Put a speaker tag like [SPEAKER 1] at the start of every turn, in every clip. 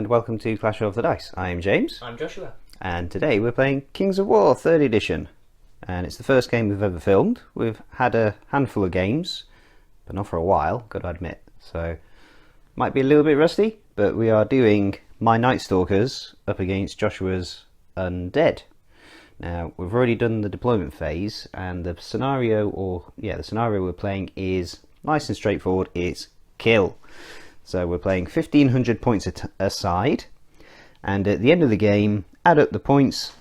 [SPEAKER 1] welcome to Clash of the Dice. I am James.
[SPEAKER 2] I'm Joshua.
[SPEAKER 1] And today we're playing Kings of War 3rd edition. And it's the first game we've ever filmed. We've had a handful of games, but not for a while, got to admit. So, might be a little bit rusty, but we are doing my Nightstalkers up against Joshua's Undead. Now, we've already done the deployment phase, and the scenario we're playing is nice and straightforward. It's kill. So we're playing 1500 points aside, and at the end of the game, add up the points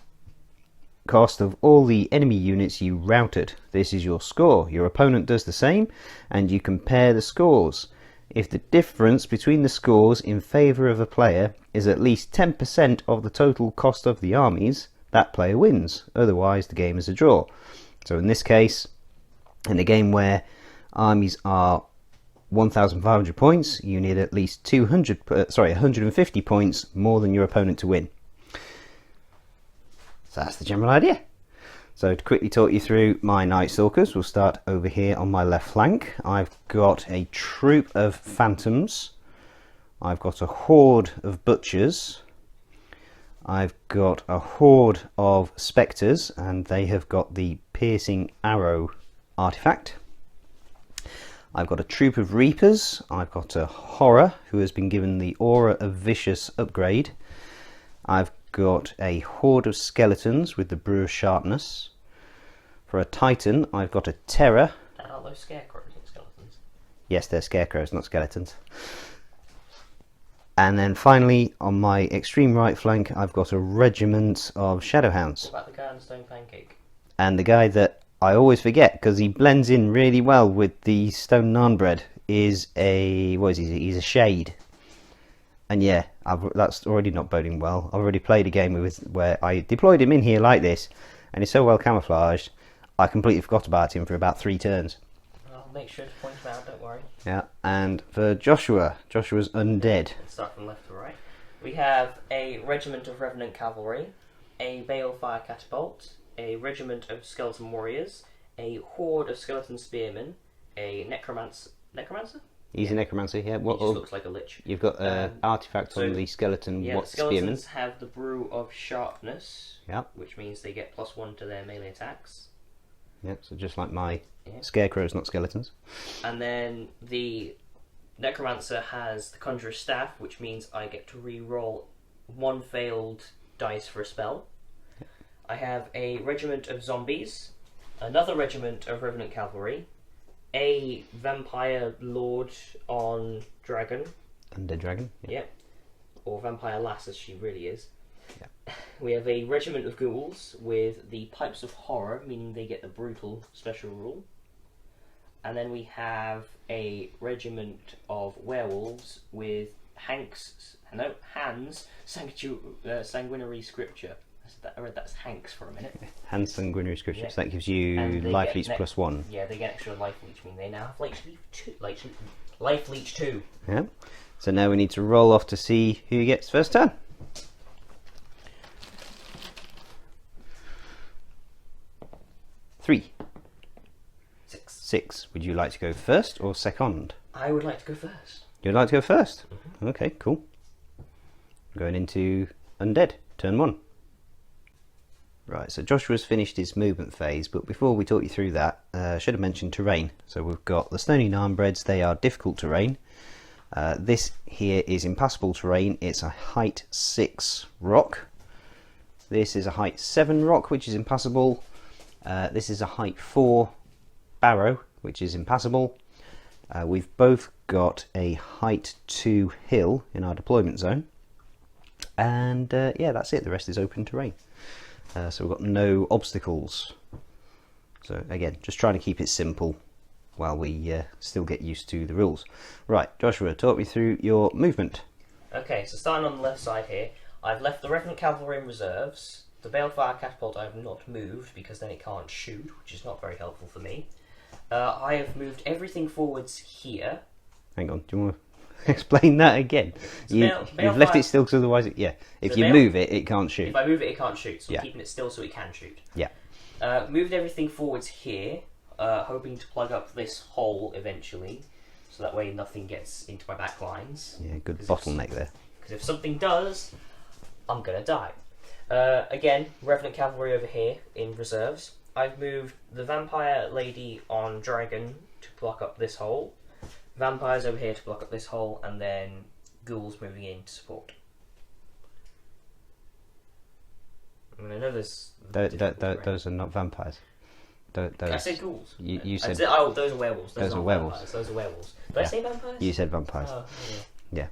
[SPEAKER 1] cost of all the enemy units you routed. This is your score. Your opponent does the same, and you compare the scores. If the difference between the scores in favour of a player is at least 10% of the total cost of the armies, that player wins. Otherwise, the game is a draw. So in this case, in a game where armies are 1,500 points, you need at least 150 points more than your opponent to win. So that's the general idea. So to quickly talk you through my Nightstalkers, we'll start over here on my left flank. I've got a troop of phantoms. I've got a horde of butchers. I've got a horde of spectres, and they have got the piercing arrow artifact. I've got a troop of reapers. I've got a horror who has been given the aura of vicious upgrade. I've got a horde of skeletons with the brew of sharpness. For a titan, I've got a terror.
[SPEAKER 2] Are those scarecrows and skeletons?
[SPEAKER 1] Yes, they're scarecrows, not skeletons. And then finally, on my extreme right flank, I've got a regiment of shadowhounds.
[SPEAKER 2] What about the guy on Stone Pancake?
[SPEAKER 1] And the guy that I always forget, because he blends in really well with the stone naan bread, is he's a shade. And yeah, that's already not boding well. I've already played a game where I deployed him in here like this, and he's so well camouflaged, I completely forgot about him for about 3 turns.
[SPEAKER 2] I'll make sure to point him out, don't worry.
[SPEAKER 1] Yeah, and for Joshua's Undead.
[SPEAKER 2] Let's start from left to right. We have a regiment of Revenant Cavalry, a Balefire Catapult, a regiment of Skeleton Warriors, a horde of Skeleton Spearmen, a Necromancer?
[SPEAKER 1] He's a necromancer, yeah.
[SPEAKER 2] He just looks like a lich.
[SPEAKER 1] You've got an artifact on the skeleton.
[SPEAKER 2] Yeah, the
[SPEAKER 1] spearmen.
[SPEAKER 2] skeletons have the brew of sharpness, which means they get +1 to their melee attacks.
[SPEAKER 1] Yeah, so just like my scarecrows, not skeletons.
[SPEAKER 2] And then the necromancer has the conjurer's staff, which means I get to re-roll 1 failed dice for a spell. I have a regiment of zombies, another regiment of Revenant Cavalry, a vampire lord on dragon.
[SPEAKER 1] Undead dragon.
[SPEAKER 2] Yeah. Or vampire lass as she really is.
[SPEAKER 1] Yeah.
[SPEAKER 2] We have a regiment of ghouls with the pipes of horror, meaning they get the brutal special rule. And then we have a regiment of werewolves with Hans sanguinary scripture. I read that's Hanks for a minute.
[SPEAKER 1] Hans sanguinary scripture. Yeah. So that gives you life leech +1.
[SPEAKER 2] Yeah, they get extra life leech, meaning they now have life leech 2.
[SPEAKER 1] Yeah. So now we need to roll off to see who gets first turn. 3. 6. Would you like to go first or second?
[SPEAKER 2] I would like to go first.
[SPEAKER 1] You'd like to go first? Mm-hmm. Okay, cool. Going into Undead, turn 1. Right, so Joshua's finished his movement phase, but before we talk you through that, I should have mentioned terrain. So we've got the stony naan breads. They are difficult terrain. This here is impassable terrain. It's a height 6 rock. This is a height 7 rock, which is impassable. This is a height 4 barrow, which is impassable. We've both got a height 2 hill in our deployment zone. And yeah, that's it. The rest is open terrain. So we've got no obstacles. So again, just trying to keep it simple while we still get used to the rules. Right, Joshua, talk me through your movement.
[SPEAKER 2] Okay, so starting on the left side here, I've left the Revenant Cavalry in reserves. The Balefire Catapult I have not moved because then it can't shoot, which is not very helpful for me. I have moved everything forwards here.
[SPEAKER 1] Hang on, do you want to explain that again?
[SPEAKER 2] So
[SPEAKER 1] you've left it still because otherwise, if you move it, it can't shoot.
[SPEAKER 2] If I move it, it can't shoot, so I'm keeping it still so it can shoot.
[SPEAKER 1] Yeah.
[SPEAKER 2] Moved everything forwards here, hoping to plug up this hole eventually, so that way nothing gets into my back lines.
[SPEAKER 1] Yeah, good bottleneck there.
[SPEAKER 2] Because if something does, I'm gonna die. Again, Revenant Cavalry over here in reserves. I've moved the Vampire Lady on Dragon to block up this hole. Vampires over here to block up this hole, and then Ghouls moving in to support. I mean, I know there's...
[SPEAKER 1] Those are not vampires.
[SPEAKER 2] I said ghouls.
[SPEAKER 1] You said...
[SPEAKER 2] Oh, those are werewolves.
[SPEAKER 1] Those are werewolves.
[SPEAKER 2] Vampires. Those are werewolves. Did I say vampires?
[SPEAKER 1] You said vampires.
[SPEAKER 2] Oh,
[SPEAKER 1] yeah.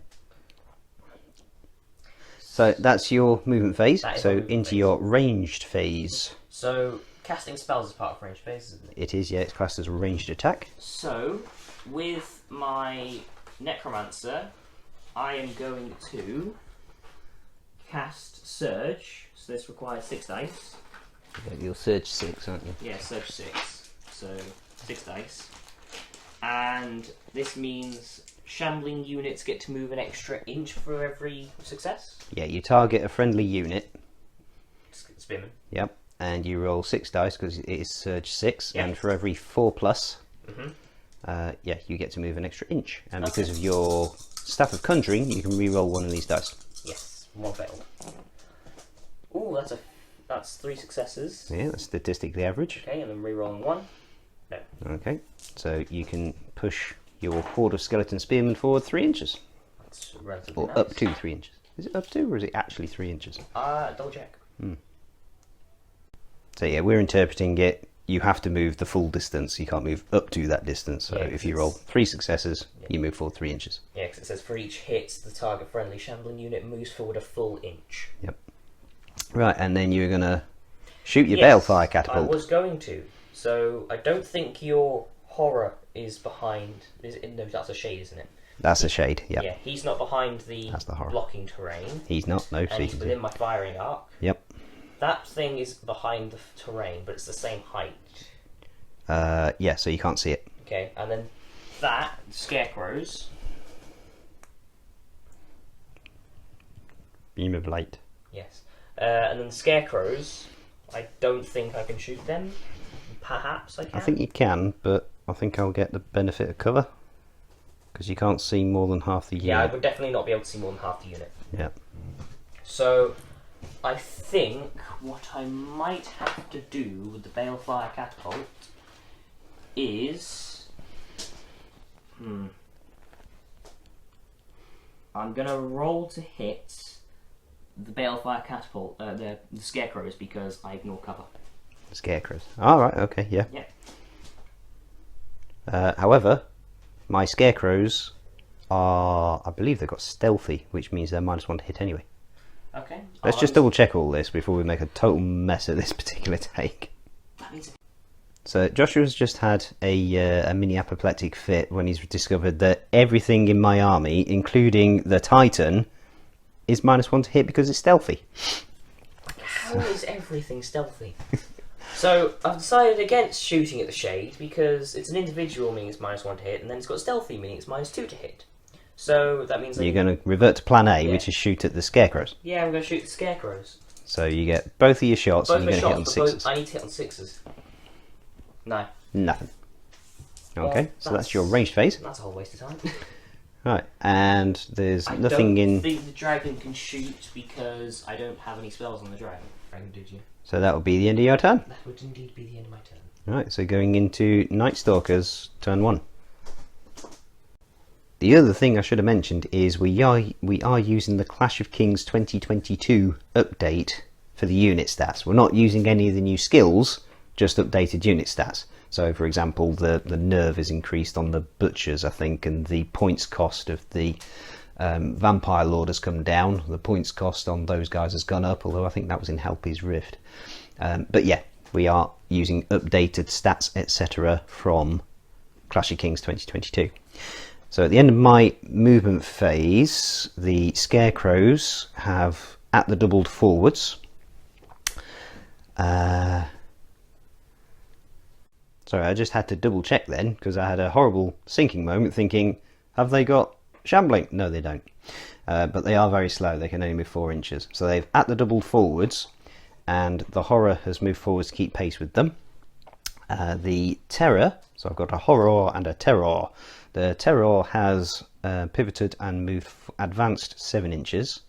[SPEAKER 1] So that's your movement phase. So into your ranged phase.
[SPEAKER 2] So casting spells is part of ranged phase, isn't it?
[SPEAKER 1] It is, yeah. It's classed as a ranged attack.
[SPEAKER 2] So with my Necromancer, I am going to cast Surge. So this requires 6 dice.
[SPEAKER 1] Yeah, you'll Surge 6, aren't you?
[SPEAKER 2] Yeah, Surge 6. So 6 dice. And this means shambling units get to move an extra inch for every success.
[SPEAKER 1] Yeah, you target a friendly unit.
[SPEAKER 2] Spearman.
[SPEAKER 1] Yep. And you roll 6 dice because it is Surge 6.
[SPEAKER 2] Yep.
[SPEAKER 1] And for every 4+,
[SPEAKER 2] Mm-hmm.
[SPEAKER 1] yeah, you get to move an extra inch. And because of your Staff of Conjuring, you can re-roll one of these dice.
[SPEAKER 2] Yes, 1 failed. Ooh, that's 3 successes.
[SPEAKER 1] Yeah, that's statistically average.
[SPEAKER 2] Okay, and then re-rolling 1. No.
[SPEAKER 1] Okay, so you can push your horde of skeleton spearmen forward 3 inches.
[SPEAKER 2] That's relatively
[SPEAKER 1] Or
[SPEAKER 2] nice.
[SPEAKER 1] up to 3 inches. Is it up to, or is it actually 3 inches?
[SPEAKER 2] Double check.
[SPEAKER 1] So yeah, we're interpreting it. You have to move the full distance. You can't move up to that distance. So
[SPEAKER 2] Yeah,
[SPEAKER 1] if you roll 3 successes, you move forward 3 inches.
[SPEAKER 2] Yeah, because it says for each hit, the target friendly shambling unit moves forward a full inch.
[SPEAKER 1] Yep. Right, and then you're gonna shoot your
[SPEAKER 2] Yes,
[SPEAKER 1] balefire catapult.
[SPEAKER 2] I was going to. So I don't think your horror is behind. No, that's a shade, isn't it?
[SPEAKER 1] That's a shade. Yep.
[SPEAKER 2] Yeah, he's not behind the
[SPEAKER 1] That's the horror.
[SPEAKER 2] blocking terrain,
[SPEAKER 1] He's not. No. So
[SPEAKER 2] and
[SPEAKER 1] you
[SPEAKER 2] he's
[SPEAKER 1] can
[SPEAKER 2] within my firing arc.
[SPEAKER 1] Yep.
[SPEAKER 2] That thing is behind the terrain, but it's the same height.
[SPEAKER 1] Yeah. So you can't see it.
[SPEAKER 2] Okay, and then that scarecrows.
[SPEAKER 1] Beam of light.
[SPEAKER 2] Yes, and then the scarecrows. I don't think I can shoot them. Perhaps I can.
[SPEAKER 1] I think you can, but I think I'll get the benefit of cover because you can't see more than half the unit.
[SPEAKER 2] Yeah, I would definitely not be able to see more than half the unit.
[SPEAKER 1] Yeah.
[SPEAKER 2] So, I think what I might have to do with the balefire catapult is, I'm gonna roll to hit the balefire catapult, the scarecrows, because I ignore cover.
[SPEAKER 1] Scarecrows. All right. Okay. Yeah.
[SPEAKER 2] Yeah.
[SPEAKER 1] However, my scarecrows are, I believe they've got stealthy, which means they're -1 to hit anyway.
[SPEAKER 2] Okay.
[SPEAKER 1] Let's just double check all this before we make a total mess of this particular take.
[SPEAKER 2] That means
[SPEAKER 1] So Joshua's just had a mini apoplectic fit when he's discovered that everything in my army, including the Titan, is -1 to hit because it's stealthy.
[SPEAKER 2] how is everything stealthy? So I've decided against shooting at the shade because it's an individual, meaning it's -1 to hit, and then it's got stealthy, meaning it's -2 to hit. So that means
[SPEAKER 1] You're going to revert to plan A,
[SPEAKER 2] Yeah.
[SPEAKER 1] which is shoot at the scarecrows.
[SPEAKER 2] yeah, I'm going to shoot the scarecrows.
[SPEAKER 1] So you get both of your shots
[SPEAKER 2] Both
[SPEAKER 1] and
[SPEAKER 2] my
[SPEAKER 1] you're going to hit on
[SPEAKER 2] shots, but
[SPEAKER 1] sixes.
[SPEAKER 2] I need to hit on 6s. No,
[SPEAKER 1] Nothing. Okay,
[SPEAKER 2] Well,
[SPEAKER 1] so that's your ranged phase.
[SPEAKER 2] that's a whole waste of time.
[SPEAKER 1] Right, and there's
[SPEAKER 2] I
[SPEAKER 1] nothing
[SPEAKER 2] don't
[SPEAKER 1] in...
[SPEAKER 2] think the dragon can shoot because I don't have any spells on the dragon. Dragon, did you?
[SPEAKER 1] So that will be the end of your turn.
[SPEAKER 2] That would indeed be the end of my turn.
[SPEAKER 1] Right, so going into Nightstalkers, turn 1. The other thing I should have mentioned is we are using the Clash of Kings 2022 update for the unit stats. We're not using any of the new skills, just updated unit stats. So, for example, the nerve is increased on the butchers, I think, and the points cost of the Vampire Lord has come down. The points cost on those guys has gone up, although I think that was in Helpy's Rift. But yeah, we are using updated stats, etc. from Clash of Kings 2022. So at the end of my movement phase, the scarecrows have at the doubled forwards. Sorry, I just had to double check then because I had a horrible sinking moment thinking, have they got shambling? No, they don't. But they are very slow. They can only move 4 inches. So they've at the doubled forwards and the horror has moved forwards to keep pace with them. The terror, so I've got a horror and a terror. The terror has pivoted and advanced 7 inches.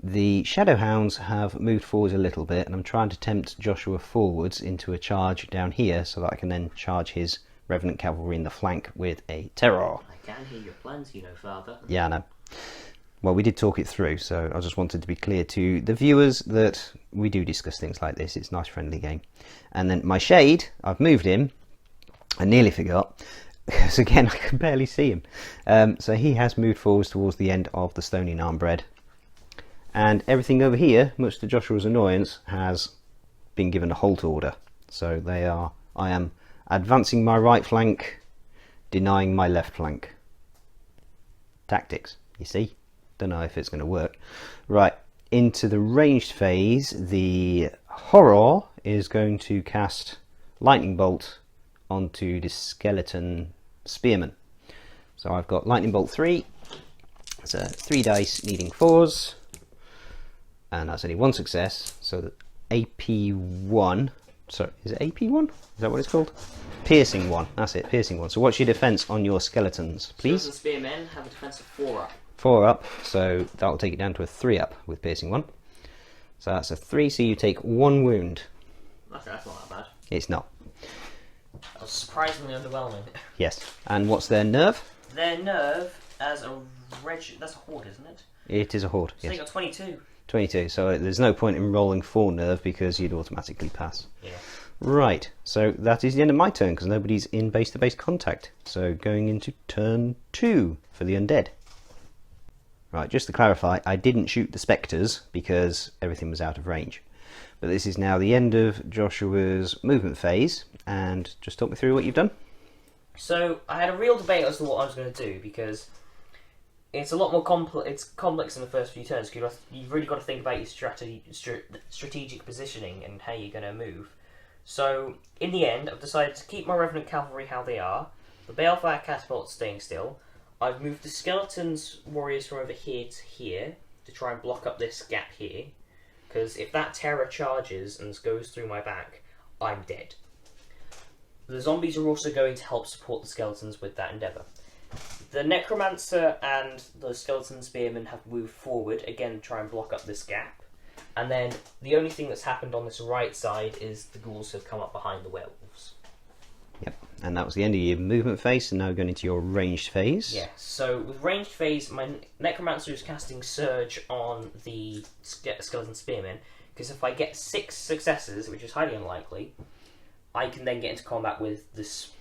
[SPEAKER 1] The Shadowhounds have moved forwards a little bit, and I'm trying to tempt Joshua forwards into a charge down here so that I can then charge his Revenant Cavalry in the flank with a terror.
[SPEAKER 2] I can hear your plans, you know, Father.
[SPEAKER 1] Yeah, I know. Well, we did talk it through, so I just wanted to be clear to the viewers that we do discuss things like this. It's a nice, friendly game. And then my Shade, I've moved him. I nearly forgot, because again, I can barely see him. So he has moved forwards towards the end of the Stony Armbread. And everything over here, much to Joshua's annoyance, has been given a halt order. So I am advancing my right flank, denying my left flank. Tactics, you see? Don't know if it's going to work. Right, into the ranged phase, the Horror is going to cast Lightning Bolt onto the Skeleton Spearman. So I've got Lightning Bolt 3. It's 3 dice needing 4s. And that's only 1 success. So the AP1. Sorry, is it AP1? Is that what it's called? Piercing 1. That's it, Piercing 1. So what's your defense on your skeletons, please?
[SPEAKER 2] Skeleton Spearmen have a defense of 4 up.
[SPEAKER 1] 4 up, so that'll take it down to a 3 up with Piercing 1. So that's a 3, so you take 1 wound.
[SPEAKER 2] That's not that bad.
[SPEAKER 1] It's not.
[SPEAKER 2] That was surprisingly underwhelming.
[SPEAKER 1] Yes. And what's their nerve?
[SPEAKER 2] Their nerve as a that's a horde, isn't it?
[SPEAKER 1] It is a horde,
[SPEAKER 2] So
[SPEAKER 1] yes.
[SPEAKER 2] they got 22.
[SPEAKER 1] 22, so there's no point in rolling 4 nerve because you'd automatically pass.
[SPEAKER 2] Yeah.
[SPEAKER 1] Right, so that is the end of my turn because nobody's in base-to-base contact. So going into turn 2 for the Undead. Right, just to clarify, I didn't shoot the Spectres because everything was out of range. But this is now the end of Joshua's movement phase, and just talk me through what you've done.
[SPEAKER 2] So I had a real debate as to what I was going to do because it's a lot more complex. It's complex in the first few turns because you've really got to think about your strategic positioning and how you're going to move. So in the end, I've decided to keep my Revenant Cavalry how they are. The Balefire Catapult staying still. I've moved the Skeletons Warriors from over here to here to try and block up this gap here. Because if that terror charges and goes through my back, I'm dead. The zombies are also going to help support the skeletons with that endeavour. The Necromancer and the Skeleton Spearmen have moved forward, again to try and block up this gap. And then the only thing that's happened on this right side is the ghouls have come up behind the werewolves.
[SPEAKER 1] Yep, and that was the end of your movement phase, and now going into your ranged phase.
[SPEAKER 2] Yeah, so with ranged phase, my Necromancer is casting Surge on the Skeleton Spearmen, because if I get 6 successes, which is highly unlikely, I can then get into combat with this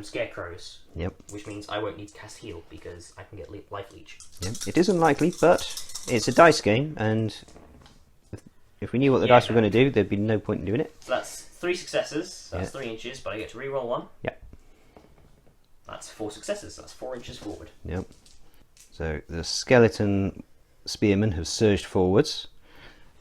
[SPEAKER 2] Scarecrows.
[SPEAKER 1] Yep.
[SPEAKER 2] Which means I won't need to cast Heal, because I can get Life Leech.
[SPEAKER 1] Yep. It is unlikely, but it's a dice game, and if we knew what the dice were going to do, there'd be no point in doing it.
[SPEAKER 2] So that's 3 successes, so that's 3 inches, but I get to reroll 1.
[SPEAKER 1] Yep.
[SPEAKER 2] That's 4 successes, so that's 4 inches forward.
[SPEAKER 1] Yep. So the Skeleton Spearmen have surged forwards,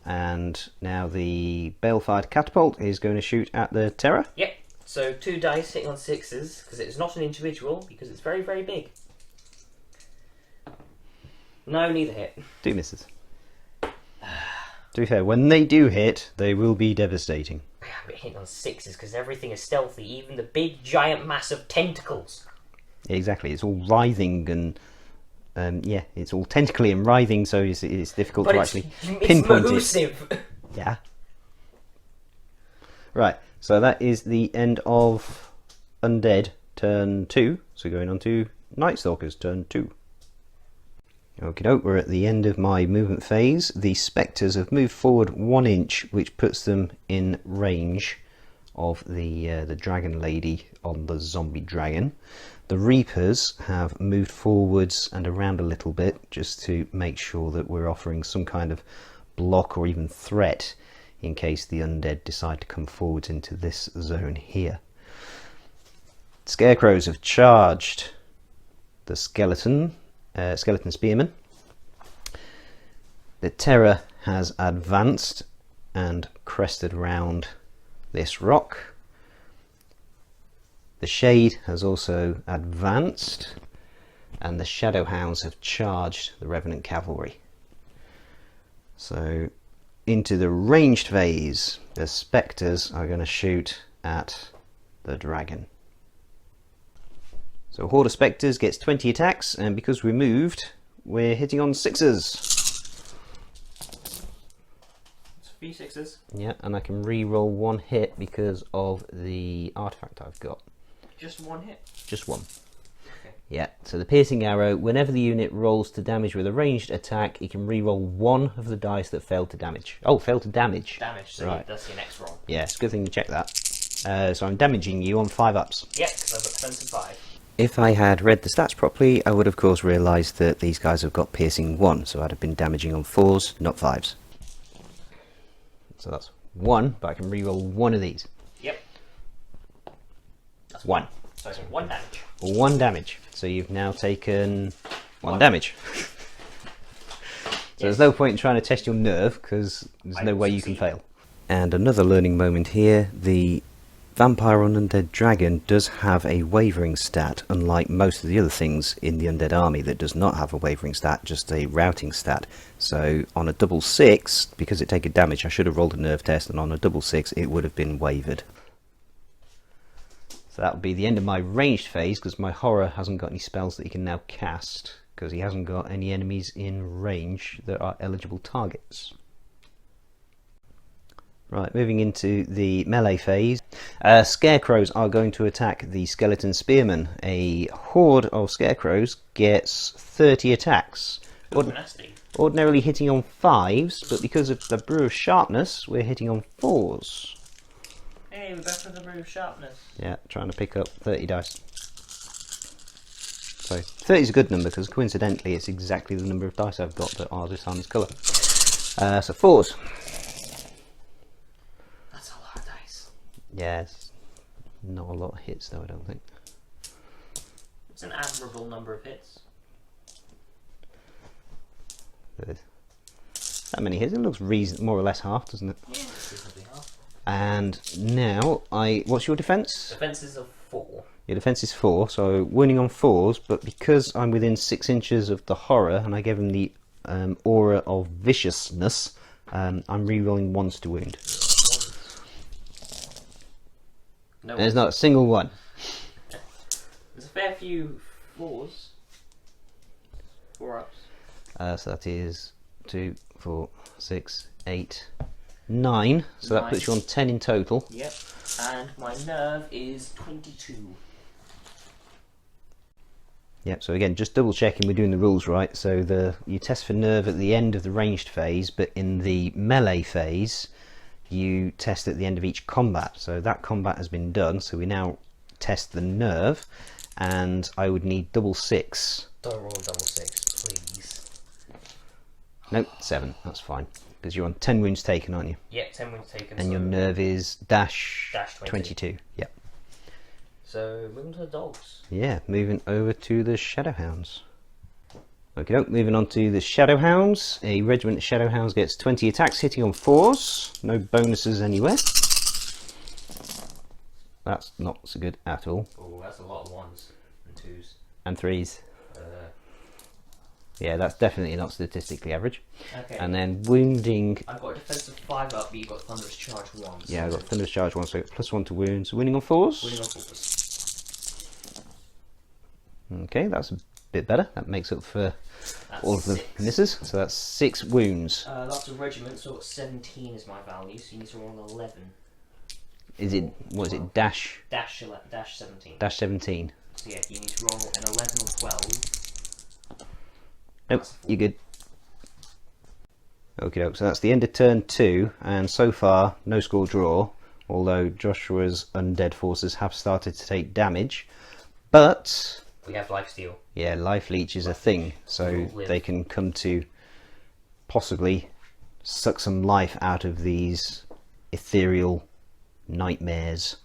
[SPEAKER 1] and now the Balefire Catapult is going to shoot at the Terror.
[SPEAKER 2] Yep. So 2 dice hitting on 6s, because it's not an individual, because it's very, very big. No, neither hit.
[SPEAKER 1] 2 misses. To be fair, when they do hit, they will be devastating.
[SPEAKER 2] But hitting on 6s, because everything is stealthy, even the big, giant, massive tentacles.
[SPEAKER 1] Exactly, it's all writhing and yeah, it's all tentacly and writhing, so it's difficult to actually pinpoint it.
[SPEAKER 2] It's elusive.
[SPEAKER 1] Yeah. Right, so that is the end of Undead turn 2. So going on to Nightstalkers turn 2. Okie doke, we're at the end of my movement phase. The Spectres have moved forward 1 inch, which puts them in range of the Dragon Lady on the Zombie Dragon. The Reapers have moved forwards and around a little bit, just to make sure that we're offering some kind of block or even threat in case the Undead decide to come forwards into this zone here. Scarecrows have charged the Skeleton Spearman. The Terror has advanced and crested round this rock. The Shade has also advanced, and the Shadowhounds have charged the Revenant Cavalry. So into the ranged phase, the Spectres are going to shoot at the dragon. So Horde of Spectres gets 20 attacks, and because we moved, we're hitting on 6s.
[SPEAKER 2] It's 3 6s.
[SPEAKER 1] Yeah, and I can re-roll 1 hit because of the artifact I've got.
[SPEAKER 2] Just 1 hit?
[SPEAKER 1] Just 1.
[SPEAKER 2] Okay.
[SPEAKER 1] Yeah, so the piercing arrow, whenever the unit rolls to damage with a ranged attack, it can re-roll 1 of the dice that failed to damage. Oh, failed to damage.
[SPEAKER 2] Damage, so
[SPEAKER 1] Right.
[SPEAKER 2] that's your next roll.
[SPEAKER 1] Yeah, it's a good thing to check that. So I'm damaging you on 5-ups.
[SPEAKER 2] Yep, because I've got defense of 5.
[SPEAKER 1] If I had read the stats properly, I would of course realised that these guys have got piercing 1, so I'd have been damaging on 4s, not 5s. So that's 1, but I can re-roll 1 of these.
[SPEAKER 2] Yep. That's
[SPEAKER 1] 1.
[SPEAKER 2] So 1 damage.
[SPEAKER 1] 1 damage. So you've now taken 1 damage. So there's no point in trying to test your nerve, because there's no way you can fail. And another learning moment here, the Vampire on Undead Dragon does have a wavering stat, unlike most of the other things in the Undead army that does not have a wavering stat, just a routing stat. So on a double 6, because it taken damage, I should have rolled a nerve test, and on a double 6 it would have been wavered. So that would be the end of my ranged phase, because my horror hasn't got any spells that he can now cast, because he hasn't got any enemies in range that are eligible targets. Right, moving into the melee phase. Scarecrows are going to attack the skeleton spearmen. A horde of scarecrows gets 30 attacks.
[SPEAKER 2] Nasty.
[SPEAKER 1] Ordinarily hitting on 5s, but because of the Brew of Sharpness, we're hitting on 4s.
[SPEAKER 2] Hey, we're back for the Brew of Sharpness.
[SPEAKER 1] Yeah, trying to pick up 30 dice. So 30 is a good number, because coincidentally it's exactly the number of dice I've got that are this time's colour. So 4s. Yeah, it's not a lot of hits though, I don't think.
[SPEAKER 2] It's an admirable number of hits.
[SPEAKER 1] There's that many hits, it looks more or less half, doesn't it?
[SPEAKER 2] Yeah, it's reasonably half.
[SPEAKER 1] And now, what's your defence?
[SPEAKER 2] Defence is of 4.
[SPEAKER 1] Your defence is 4, so wounding on 4s, but because I'm within 6 inches of the horror, and I gave him the aura of viciousness, I'm re-rolling 1s to wound.
[SPEAKER 2] No,
[SPEAKER 1] There's not a single one.
[SPEAKER 2] There's a fair few 4s. 4-ups.
[SPEAKER 1] So that is 2, 4, 6, 8, 9. So that puts you on 10 in total.
[SPEAKER 2] Yep. And my nerve is 22.
[SPEAKER 1] Yep, so again, just double checking we're doing the rules right. So you test for nerve at the end of the ranged phase, but in the melee phase, you test at the end of each combat. So that combat has been done, so we now test the nerve, and I would need double 6.
[SPEAKER 2] Don't roll double 6, please.
[SPEAKER 1] Nope, 7, that's fine. Because you're on 10 wounds taken, aren't you?
[SPEAKER 2] Yep, 10 wounds taken.
[SPEAKER 1] And
[SPEAKER 2] so
[SPEAKER 1] your nerve is dash
[SPEAKER 2] 20.
[SPEAKER 1] 22. Yep.
[SPEAKER 2] So, moving to the dogs.
[SPEAKER 1] Yeah, moving over to the Shadowhounds. Okay, moving on to the Shadowhounds. A regiment of Shadowhounds gets 20 attacks, hitting on 4s. No bonuses anywhere. That's not so good at all.
[SPEAKER 2] Oh, that's a lot of 1s and 2s.
[SPEAKER 1] And 3s. Yeah, that's definitely not statistically average.
[SPEAKER 2] Okay.
[SPEAKER 1] And then wounding.
[SPEAKER 2] I've got a defensive 5 up, but you've got Thunderous Charge 1.
[SPEAKER 1] Yeah, I've got Thunderous Charge 1, so +1 to wounds. Winning on 4s.
[SPEAKER 2] Winning on 4s.
[SPEAKER 1] Okay, that's a bit better. That makes up for all of the
[SPEAKER 2] 6.
[SPEAKER 1] misses. So that's 6 wounds.
[SPEAKER 2] That's a regiment, so 17 is my value, so you need to roll an 11.
[SPEAKER 1] Is it, what is it, dash
[SPEAKER 2] 17.
[SPEAKER 1] dash 17?
[SPEAKER 2] So yeah, you need to roll an 11 or 12.
[SPEAKER 1] Nope, you're good. Okay, so that's the end of turn 2, and so far no score draw, although Joshua's undead forces have started to take damage, but
[SPEAKER 2] we have lifesteal.
[SPEAKER 1] Yeah, life leech is a thing, so they can come to possibly suck some life out of these ethereal nightmares.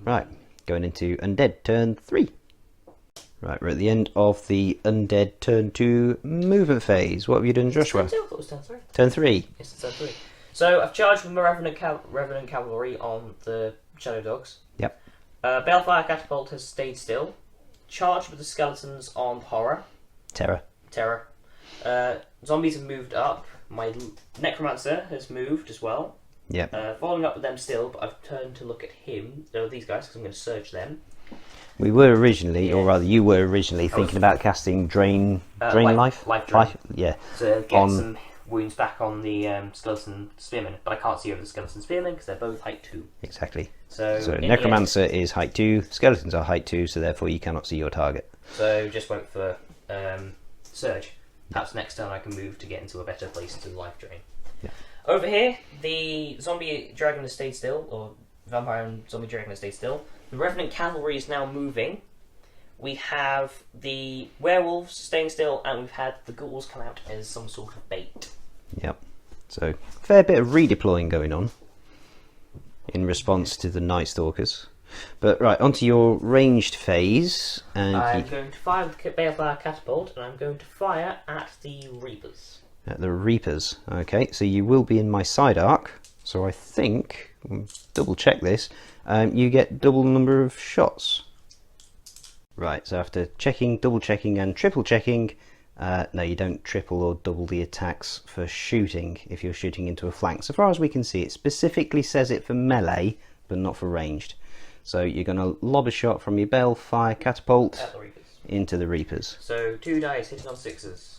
[SPEAKER 1] Right, going into undead turn 3. Right, we're at the end of the undead turn 2 movement phase. What have you done, Joshua?
[SPEAKER 2] Turn 2? I thought it was turn 3.
[SPEAKER 1] Turn 3.
[SPEAKER 2] Yes, it's turn 3. So I've charged with my Revenant Cavalry on the Shadow Dogs.
[SPEAKER 1] Yep.
[SPEAKER 2] Balefire Catapult has stayed still. Charged with the skeletons on Horror.
[SPEAKER 1] Terror.
[SPEAKER 2] Zombies have moved up. My Necromancer has moved as well.
[SPEAKER 1] Yep.
[SPEAKER 2] Following up with them still, but I've turned to look at him, these guys, because I'm going to surge them.
[SPEAKER 1] We were originally, or
[SPEAKER 2] Yeah.
[SPEAKER 1] rather you were originally thinking about casting Drain Life?
[SPEAKER 2] Life Drain.
[SPEAKER 1] Yeah.
[SPEAKER 2] To get some wounds back on the Skeleton Spearman, but I can't see over the Skeleton Spearman because they're both height 2.
[SPEAKER 1] Exactly.
[SPEAKER 2] So
[SPEAKER 1] Necromancer is height 2, Skeletons are height 2, so therefore you cannot see your target.
[SPEAKER 2] So just went for Surge. Perhaps next turn I can move to get into a better place to Life Drain.
[SPEAKER 1] Yeah.
[SPEAKER 2] Over here, the Zombie Dragon has stayed still, or Vampire and Zombie Dragon has stayed still. The Revenant Cavalry is now moving. We have the Werewolves staying still, and we've had the Ghouls come out as some sort of bait.
[SPEAKER 1] Yep. So, fair bit of redeploying going on in response to the Nightstalkers. But right, onto your ranged phase. And
[SPEAKER 2] I'm going to fire with the Balefire Catapult, and I'm going to fire at the Reapers.
[SPEAKER 1] At the Reapers. Okay, so you will be in my side arc. So I think, double check this, you get double number of shots. Right, so after checking, double checking and triple checking, no, you don't triple or double the attacks for shooting if you're shooting into a flank. So far as we can see, it specifically says it for melee, but not for ranged. So you're going to lob a shot from your Balefire Catapult
[SPEAKER 2] At the Reapers.
[SPEAKER 1] into the Reapers.
[SPEAKER 2] So 2 dice hitting on 6s.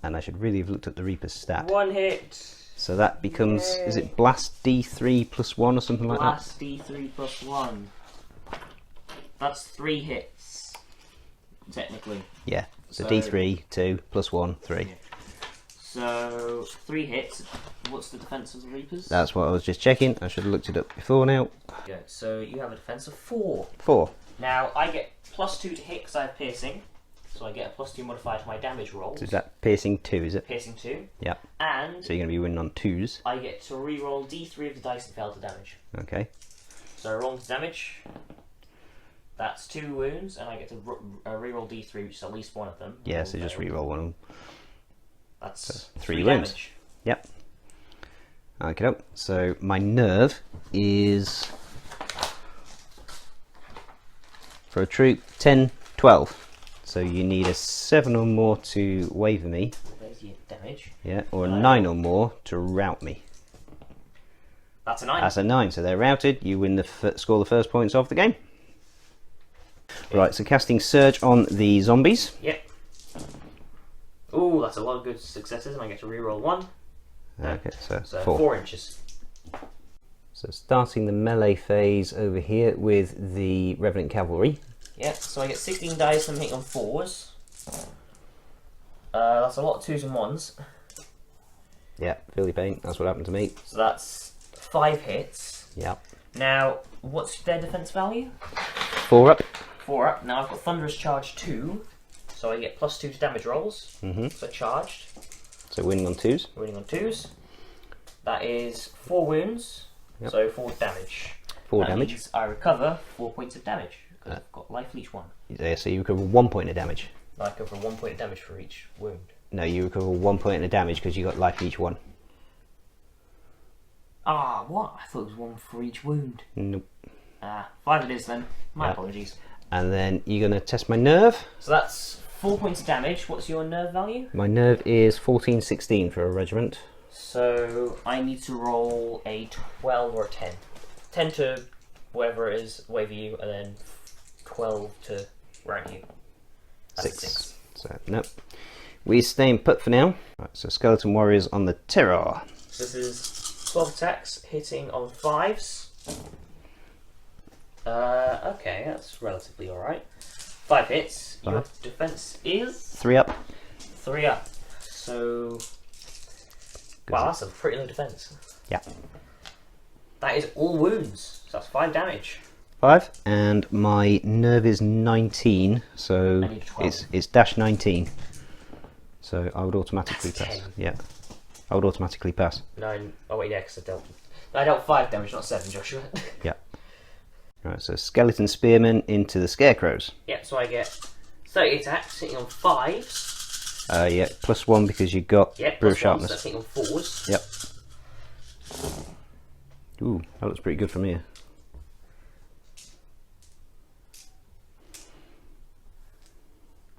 [SPEAKER 1] And I should really have looked at the Reaper's stat.
[SPEAKER 2] 1 hit.
[SPEAKER 1] So that becomes, is it Blast D3 plus 1 or something like that?
[SPEAKER 2] Blast D3 plus 1. That's 3 hits, technically.
[SPEAKER 1] Yeah, so
[SPEAKER 2] So-
[SPEAKER 1] D3, 2, plus 1, 3.
[SPEAKER 2] Yeah. So 3 hits. What's the defense of the Reapers?
[SPEAKER 1] That's what I was just checking. I should have looked it up before now.
[SPEAKER 2] Yeah, so you have a defense of 4.
[SPEAKER 1] 4.
[SPEAKER 2] Now I get plus 2 to hit because I have piercing, so I get a plus 2 modifier to my damage rolls.
[SPEAKER 1] So is that piercing 2, is it?
[SPEAKER 2] Piercing 2.
[SPEAKER 1] Yeah.
[SPEAKER 2] And
[SPEAKER 1] So you're going to be winning on 2s.
[SPEAKER 2] I get to re-roll D3 of the dice and fail to damage.
[SPEAKER 1] Okay.
[SPEAKER 2] So I roll into damage. That's 2 wounds, and I get to re-roll D3, which is at least one of them.
[SPEAKER 1] Yeah, so just re-roll one of them.
[SPEAKER 2] That's
[SPEAKER 1] So
[SPEAKER 2] 3
[SPEAKER 1] 3 wounds.
[SPEAKER 2] damage.
[SPEAKER 1] Yep. Okay, so my nerve is, for a troop, 10, 12. So you need a 7 or more to waver me.
[SPEAKER 2] There's your damage.
[SPEAKER 1] Yeah, or a 9 or more to rout me.
[SPEAKER 2] That's a 9.
[SPEAKER 1] That's a 9, so they're routed. You win score the first points of the game. Right, so casting Surge on the zombies.
[SPEAKER 2] Yep. Ooh, that's a lot of good successes, and I get to re-roll 1.
[SPEAKER 1] Okay, so
[SPEAKER 2] So
[SPEAKER 1] 4.
[SPEAKER 2] 4 inches.
[SPEAKER 1] So starting the melee phase over here with the Revenant Cavalry.
[SPEAKER 2] Yeah, so I get 16 dice and I'm hitting on 4s. That's a lot of 2s and 1s.
[SPEAKER 1] Yeah, feel your pain. That's what happened to me.
[SPEAKER 2] So that's 5 hits.
[SPEAKER 1] Yeah.
[SPEAKER 2] Now, what's their defense value?
[SPEAKER 1] 4 up.
[SPEAKER 2] 4 up. Now I've got Thunderous Charge 2, so I get plus 2 to damage rolls. So charged.
[SPEAKER 1] So winning on 2s.
[SPEAKER 2] Winning on 2s. That is 4 wounds,
[SPEAKER 1] Yep.
[SPEAKER 2] so 4 damage.
[SPEAKER 1] 4
[SPEAKER 2] That
[SPEAKER 1] damage.
[SPEAKER 2] means I recover 4 points of damage, because I've got life each one.
[SPEAKER 1] Yeah, so you recover 1 point of damage.
[SPEAKER 2] I recover 1 point of damage for each wound.
[SPEAKER 1] No, you recover 1 point of damage because you got life each one.
[SPEAKER 2] Ah, what? I thought it was 1 for each wound.
[SPEAKER 1] Nope.
[SPEAKER 2] 5 it is then. My
[SPEAKER 1] Yep.
[SPEAKER 2] apologies.
[SPEAKER 1] And then you're going to test my nerve.
[SPEAKER 2] So that's 4 points of damage. What's your nerve value?
[SPEAKER 1] My nerve is 14-16 for a regiment.
[SPEAKER 2] So I need to roll a 12 or a 10. 10 to whatever it is, waver you, and then 12 to rank you. That's
[SPEAKER 1] 6. So, nope. We're staying put for now. Right, so Skeleton Warriors on the Terror.
[SPEAKER 2] So this is 12 attacks, hitting on 5s. Okay, that's relatively alright. 5 hits. Your
[SPEAKER 1] 5.
[SPEAKER 2] defense is
[SPEAKER 1] 3 up.
[SPEAKER 2] 3 up. So, wow, that's a pretty low defense.
[SPEAKER 1] Yeah.
[SPEAKER 2] That is all wounds. So that's 5 damage.
[SPEAKER 1] 5. And my nerve is 19, so
[SPEAKER 2] I need 12.
[SPEAKER 1] it's dash 19. So I would automatically
[SPEAKER 2] That's
[SPEAKER 1] pass.
[SPEAKER 2] 10.
[SPEAKER 1] Yeah. I would automatically pass.
[SPEAKER 2] 9. Oh wait, yeah, because I dealt 5 damage, not 7, Joshua.
[SPEAKER 1] Yeah. Right, so Skeleton Spearmen into the Scarecrows.
[SPEAKER 2] Yeah, so I get 30 attacks, hitting on 5s.
[SPEAKER 1] Yeah, plus 1 because you got
[SPEAKER 2] Yeah,
[SPEAKER 1] Brutal
[SPEAKER 2] plus 1, so
[SPEAKER 1] Sharpness.
[SPEAKER 2] that's hitting on 4s.
[SPEAKER 1] Yep. Ooh, that looks pretty good from here.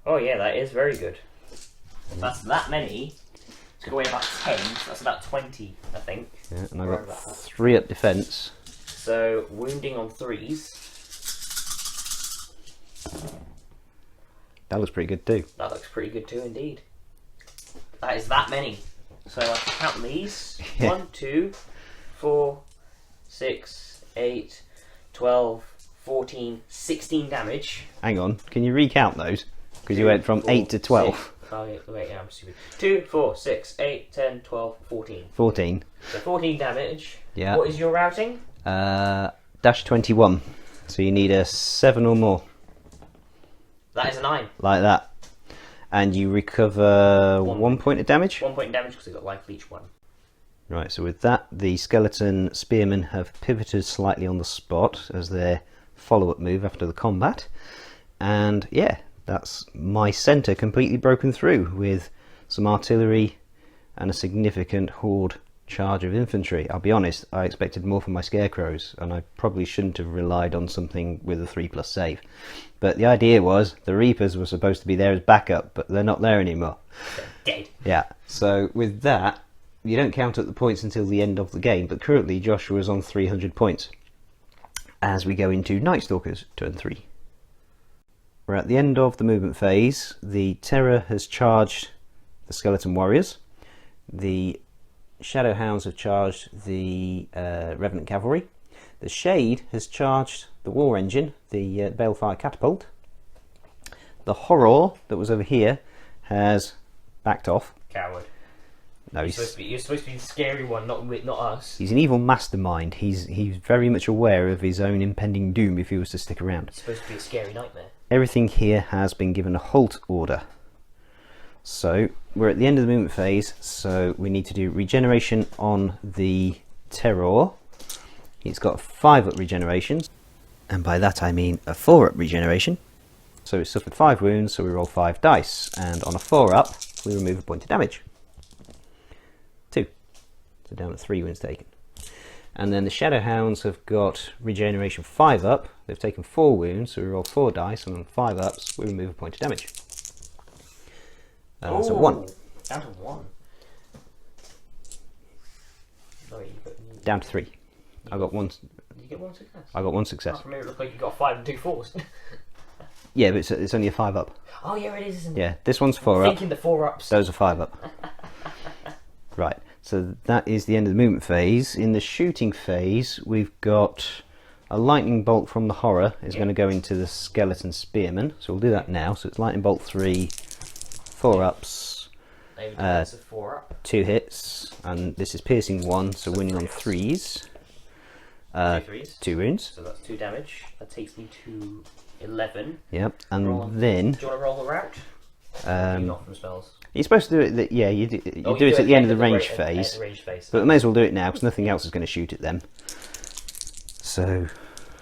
[SPEAKER 2] Oh yeah, that is very good. That's that many. To go away about 10, so that's about 20, I think.
[SPEAKER 1] Yeah, and I've got 3 up defence.
[SPEAKER 2] So, wounding on 3s.
[SPEAKER 1] That looks pretty good too.
[SPEAKER 2] That looks pretty good too, indeed. That is that many. So I can count these.
[SPEAKER 1] Yeah.
[SPEAKER 2] 1, 2, 4, 6, 8, 12, 14, 16 damage.
[SPEAKER 1] Hang on, can you recount those? Because you went from 8 to 12.
[SPEAKER 2] Oh, wait, yeah, I'm stupid. 2, 4, 6, 8, 10, 12, 14.
[SPEAKER 1] 14.
[SPEAKER 2] So 14 damage.
[SPEAKER 1] Yeah.
[SPEAKER 2] What is your routing?
[SPEAKER 1] Dash 21. So you need a 7 or more.
[SPEAKER 2] That is a 9.
[SPEAKER 1] Like that. And you recover 1 point of damage?
[SPEAKER 2] 1 point of damage because they've got life each one.
[SPEAKER 1] Right, so with that, the skeleton spearmen have pivoted slightly on the spot as their follow-up move after the combat. And yeah, that's my centre completely broken through with some artillery and a significant horde charge of infantry. I'll be honest, I expected more from my scarecrows, and I probably shouldn't have relied on something with a 3+ save. But the idea was the Reapers were supposed to be there as backup, but they're not there anymore.
[SPEAKER 2] They're dead.
[SPEAKER 1] Yeah, so with that, you don't count up the points until the end of the game, but currently Joshua's on 300 points as we go into Nightstalkers turn 3. We're at the end of the movement phase. The Terror has charged the Skeleton Warriors. The Shadow Hounds have charged the Revenant Cavalry. The Shade has charged the War Engine, the Balefire Catapult. The Horror that was over here has backed off.
[SPEAKER 2] Coward.
[SPEAKER 1] No,
[SPEAKER 2] You're supposed to be the scary one, not us.
[SPEAKER 1] He's an evil mastermind. He's very much aware of his own impending doom if he was to stick around.
[SPEAKER 2] He's supposed to be a scary nightmare.
[SPEAKER 1] Everything here has been given a halt order. So we're at the end of the movement phase, so we need to do regeneration on the Terror. He's got 5 up regenerations, and by that I mean a 4 up regeneration. So he suffered 5 wounds, so we roll 5 dice, and on a 4 up we remove a point of damage. 2. So down at 3 wounds taken. And then the Shadow Hounds have got regeneration 5 up. They've taken 4 wounds, so we roll 4 dice, and on 5 ups we remove a point of damage. So 1.
[SPEAKER 2] Down to 1.
[SPEAKER 1] Down to 3. I got 1.
[SPEAKER 2] Did you get 1 success?
[SPEAKER 1] I got 1 success.
[SPEAKER 2] Oh, for me it looked like you got 5 and 2 4s.
[SPEAKER 1] Yeah, but it's only a 5 up.
[SPEAKER 2] Oh yeah, it is, isn't it?
[SPEAKER 1] Yeah, this one's 4 up.
[SPEAKER 2] Thinking the 4 ups.
[SPEAKER 1] Those are 5 up. Right, so that is the end of the movement phase. In the shooting phase, we've got a lightning bolt from the Horror is going to go into the Skeleton Spearman. So we'll do that now. So it's lightning bolt 3, 4 ups,
[SPEAKER 2] 4 up.
[SPEAKER 1] 2 hits, and this is piercing 1, so winning on 3s.
[SPEAKER 2] 2 3s.
[SPEAKER 1] 2 wounds.
[SPEAKER 2] So that's 2 damage. That takes me to 11.
[SPEAKER 1] Yep, and
[SPEAKER 2] Roll.
[SPEAKER 1] then
[SPEAKER 2] Do you want to roll the route? Not from spells.
[SPEAKER 1] you're supposed to do it. Yeah, you do it at the end of the range phase. But we may as well do it now because nothing else is going to shoot at them. So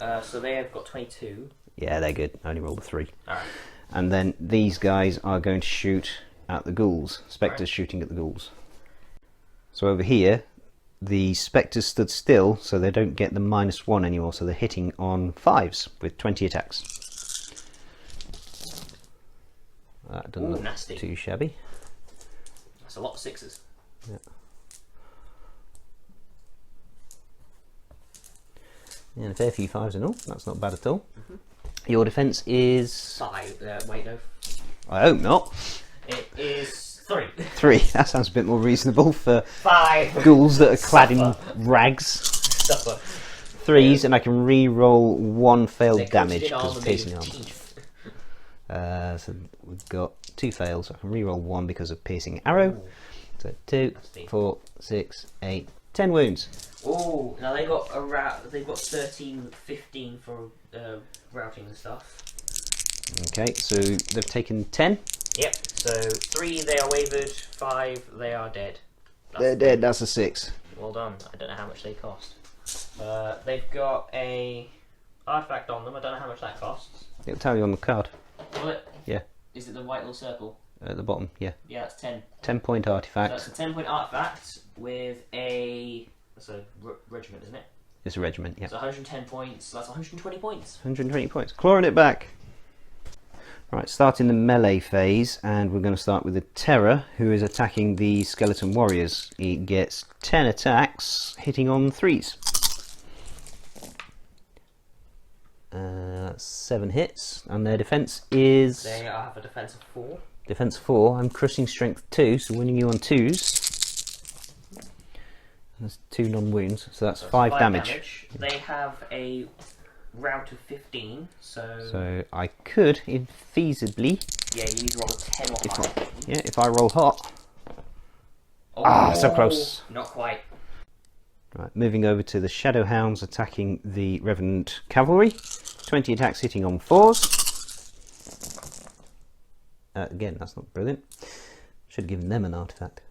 [SPEAKER 2] they have got 22.
[SPEAKER 1] yeah, they're good. I only rolled a 3.
[SPEAKER 2] Alright.
[SPEAKER 1] And then these guys are going to shoot at the ghouls. Spectres shooting at the ghouls. So over here, the Spectres stood still, so they don't get the -1 anymore. So they're hitting on 5s with 20 attacks. That doesn't look
[SPEAKER 2] nasty.
[SPEAKER 1] too shabby.
[SPEAKER 2] That's a lot of 6s.
[SPEAKER 1] Yeah. And a fair few 5s and all. That's not bad at all. Your defence is...
[SPEAKER 2] 5. Wait, no.
[SPEAKER 1] I hope not.
[SPEAKER 2] It is 3.
[SPEAKER 1] 3. That sounds a bit more reasonable for
[SPEAKER 2] 5.
[SPEAKER 1] ghouls that are clad in rags.
[SPEAKER 2] Suffer.
[SPEAKER 1] 3s, and I can re-roll 1 failed
[SPEAKER 2] They're
[SPEAKER 1] damage
[SPEAKER 2] coated in
[SPEAKER 1] because
[SPEAKER 2] armour
[SPEAKER 1] of
[SPEAKER 2] made
[SPEAKER 1] piercing
[SPEAKER 2] of
[SPEAKER 1] armour.
[SPEAKER 2] teeth.
[SPEAKER 1] So we've got 2 fails. I can re-roll 1 because of piercing arrow. So 2,
[SPEAKER 2] Nasty.
[SPEAKER 1] 4, 6, 8, 10 wounds.
[SPEAKER 2] Oh, now they got a route. They've got 13, 15 for routing and stuff.
[SPEAKER 1] Okay, so they've taken 10.
[SPEAKER 2] Yep. So 3 they are wavered. 5 they are dead.
[SPEAKER 1] They're dead. That's a 6.
[SPEAKER 2] Well done. I don't know how much they cost. They've got a artifact on them. I don't know how much that costs.
[SPEAKER 1] It'll tell you on the card.
[SPEAKER 2] Will it?
[SPEAKER 1] Yeah.
[SPEAKER 2] Is it the white little circle?
[SPEAKER 1] At the bottom, yeah.
[SPEAKER 2] Yeah, it's 10.
[SPEAKER 1] 10-point
[SPEAKER 2] So
[SPEAKER 1] artifact.
[SPEAKER 2] that's a 10-point artifact with a... That's a regiment, isn't it?
[SPEAKER 1] It's a regiment, yeah.
[SPEAKER 2] So 110 points. So that's 120 points.
[SPEAKER 1] 120 points. Clawing it back. Right, starting the melee phase, and we're going to start with the Terror, who is attacking the Skeleton Warriors. He gets 10 attacks, hitting on 3s. 7 hits, and their defense is...
[SPEAKER 2] They have a defense of 4.
[SPEAKER 1] Defense 4. I'm crushing strength 2, so winning you on 2s. That's 2 non-wounds, so that's 5 damage.
[SPEAKER 2] They have a route of 15,
[SPEAKER 1] so I could, feasibly...
[SPEAKER 2] Yeah, you need to roll a 10 or higher.
[SPEAKER 1] Yeah, if I roll hot.
[SPEAKER 2] Oh,
[SPEAKER 1] so close.
[SPEAKER 2] Not quite.
[SPEAKER 1] Right, moving over to the Shadow Hounds attacking the Revenant Cavalry. 20 attacks hitting on 4s. Again, that's not brilliant. Should have given them an artifact.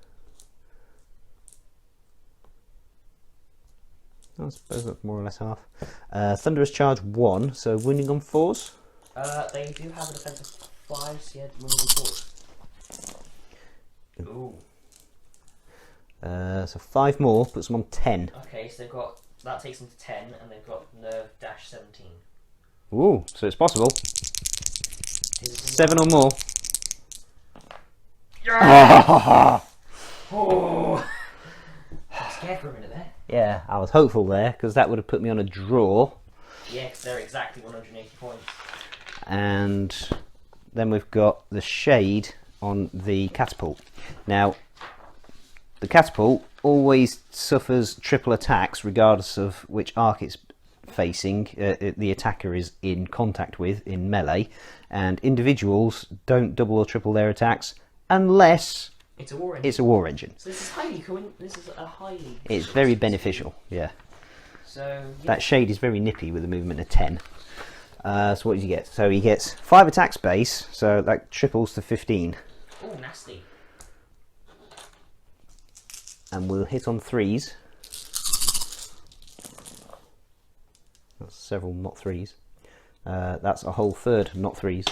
[SPEAKER 1] I suppose that's more or less half. Thunderous Charge 1, so wounding on 4s.
[SPEAKER 2] They do have a defense of 5, so yeah, wounding on 4s. Ooh.
[SPEAKER 1] So 5 more, puts them on 10.
[SPEAKER 2] Okay, so they've got, that takes them to 10, and they've got nerve dash 17.
[SPEAKER 1] Ooh, so it's possible. 7 or more.
[SPEAKER 2] Yeah! Oh! I was scared for a minute there.
[SPEAKER 1] Yeah, I was hopeful there, because that would have put me on a draw.
[SPEAKER 2] Yeah, because they're exactly 180 points.
[SPEAKER 1] And then we've got the Shade on the Catapult. Now, the Catapult always suffers triple attacks regardless of which arc it's facing, the attacker is in contact with in melee, and individuals don't double or triple their attacks unless
[SPEAKER 2] it's a war engine.
[SPEAKER 1] It's a war engine.
[SPEAKER 2] So this is a highly...
[SPEAKER 1] It's very beneficial, yeah.
[SPEAKER 2] So yeah.
[SPEAKER 1] That Shade is very nippy with a movement of 10. So what does he get? So he gets 5 attacks base, so that triples to 15.
[SPEAKER 2] Oh, nasty.
[SPEAKER 1] And we'll hit on 3s. That's several not 3s. That's a whole third not 3s.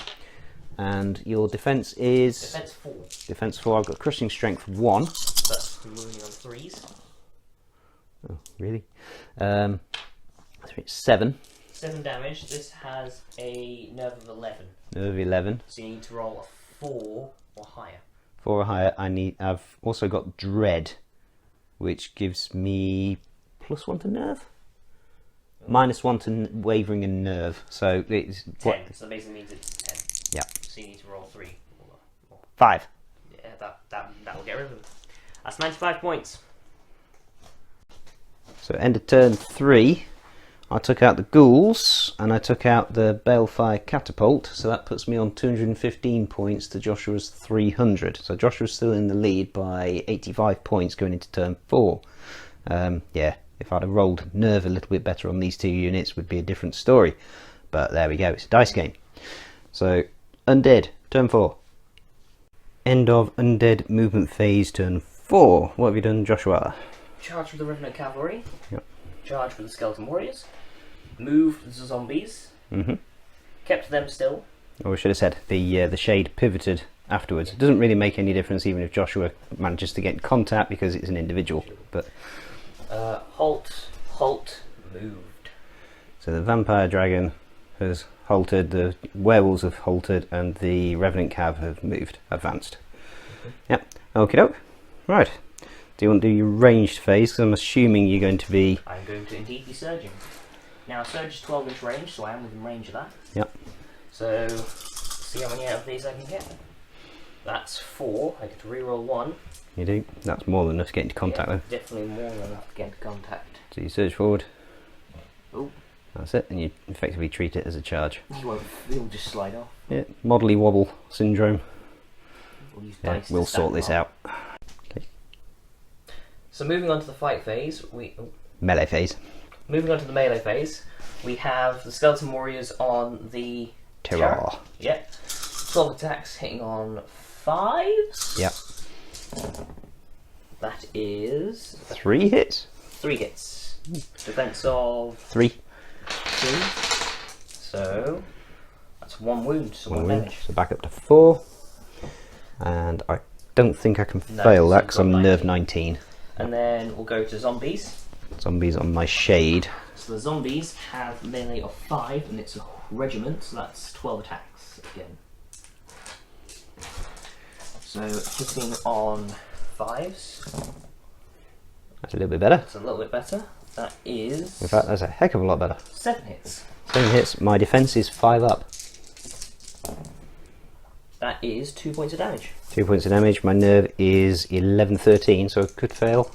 [SPEAKER 1] And your defense is...
[SPEAKER 2] Defense 4.
[SPEAKER 1] Defense 4. I've got crushing strength 1.
[SPEAKER 2] That's wounding on 3s.
[SPEAKER 1] Oh, really? 7.
[SPEAKER 2] 7 damage. This has a nerve of 11.
[SPEAKER 1] Nerve of 11.
[SPEAKER 2] So you need to roll a 4 or higher.
[SPEAKER 1] 4 or higher. I've also got Dread, which gives me +1 to nerve. -1 to wavering and nerve. So it's
[SPEAKER 2] 10. So that basically means it's 10.
[SPEAKER 1] Yeah.
[SPEAKER 2] So you need to roll 3 or
[SPEAKER 1] 5.
[SPEAKER 2] Yeah, that will get rid of them. That's 95 points.
[SPEAKER 1] So end of turn 3, I took out the ghouls and I took out the Balefire Catapult, so that puts me on 215 points to Joshua's 300. So Joshua's still in the lead by 85 points going into turn 4. Yeah, if I'd have rolled nerve a little bit better on these 2 units, it would be a different story. But there we go, it's a dice game. So Undead, turn 4. End of Undead movement phase, turn 4. What have you done, Joshua?
[SPEAKER 2] Charge with the Revenant Cavalry.
[SPEAKER 1] Yep.
[SPEAKER 2] Charge with the Skeleton Warriors. Moved the zombies. Kept them still.
[SPEAKER 1] Or we should have said the Shade pivoted afterwards. It doesn't really make any difference even if Joshua manages to get in contact because it's an individual. But
[SPEAKER 2] halt, moved.
[SPEAKER 1] so the Vampire Dragon has halted, the Werewolves have halted, and the Revenant Cav have moved, advanced. Yep. Okie doke. Right. Do you want to do your ranged phase? Because I'm assuming you're going to be...
[SPEAKER 2] I'm going to indeed be surging. Now, surge is 12 inch range, so I am within range of that.
[SPEAKER 1] Yep.
[SPEAKER 2] So, see how many out of these I can get. That's 4. I get to reroll 1.
[SPEAKER 1] You do? That's more than enough to get into contact
[SPEAKER 2] Yeah,
[SPEAKER 1] though.
[SPEAKER 2] definitely more than enough to get into contact.
[SPEAKER 1] So you surge forward.
[SPEAKER 2] Oh.
[SPEAKER 1] That's it, and you effectively treat it as a charge.
[SPEAKER 2] He'll just slide off.
[SPEAKER 1] Yeah, modelly wobble syndrome.
[SPEAKER 2] We'll use
[SPEAKER 1] Yeah,
[SPEAKER 2] dice to
[SPEAKER 1] we'll
[SPEAKER 2] stand
[SPEAKER 1] sort this
[SPEAKER 2] them
[SPEAKER 1] out.
[SPEAKER 2] up. So moving on to the fight phase,
[SPEAKER 1] Melee phase.
[SPEAKER 2] moving on to the melee phase, we have the Skeleton Warriors on the
[SPEAKER 1] Terror.
[SPEAKER 2] Yep. 12 attacks hitting on 5s.
[SPEAKER 1] Yep.
[SPEAKER 2] That is
[SPEAKER 1] 3 hits?
[SPEAKER 2] 3 hits. Defense of
[SPEAKER 1] 3.
[SPEAKER 2] 2. So that's 1 wound, so 1
[SPEAKER 1] 1 wound.
[SPEAKER 2] damage.
[SPEAKER 1] So back up to 4. And I don't think I can fail that because I'm nerve 19.
[SPEAKER 2] And then we'll go to zombies.
[SPEAKER 1] Zombies on my Shade.
[SPEAKER 2] So the zombies have melee of 5 and it's a regiment, so that's 12 attacks again. So hitting on 5s.
[SPEAKER 1] That's a little bit better.
[SPEAKER 2] That's a little bit better. That is...
[SPEAKER 1] In fact, that's a heck of a lot better.
[SPEAKER 2] 7 hits.
[SPEAKER 1] 7 hits. My defense is 5 up.
[SPEAKER 2] That is 2 points of damage.
[SPEAKER 1] 2 points of damage. My nerve is 11, 13, so it could fail,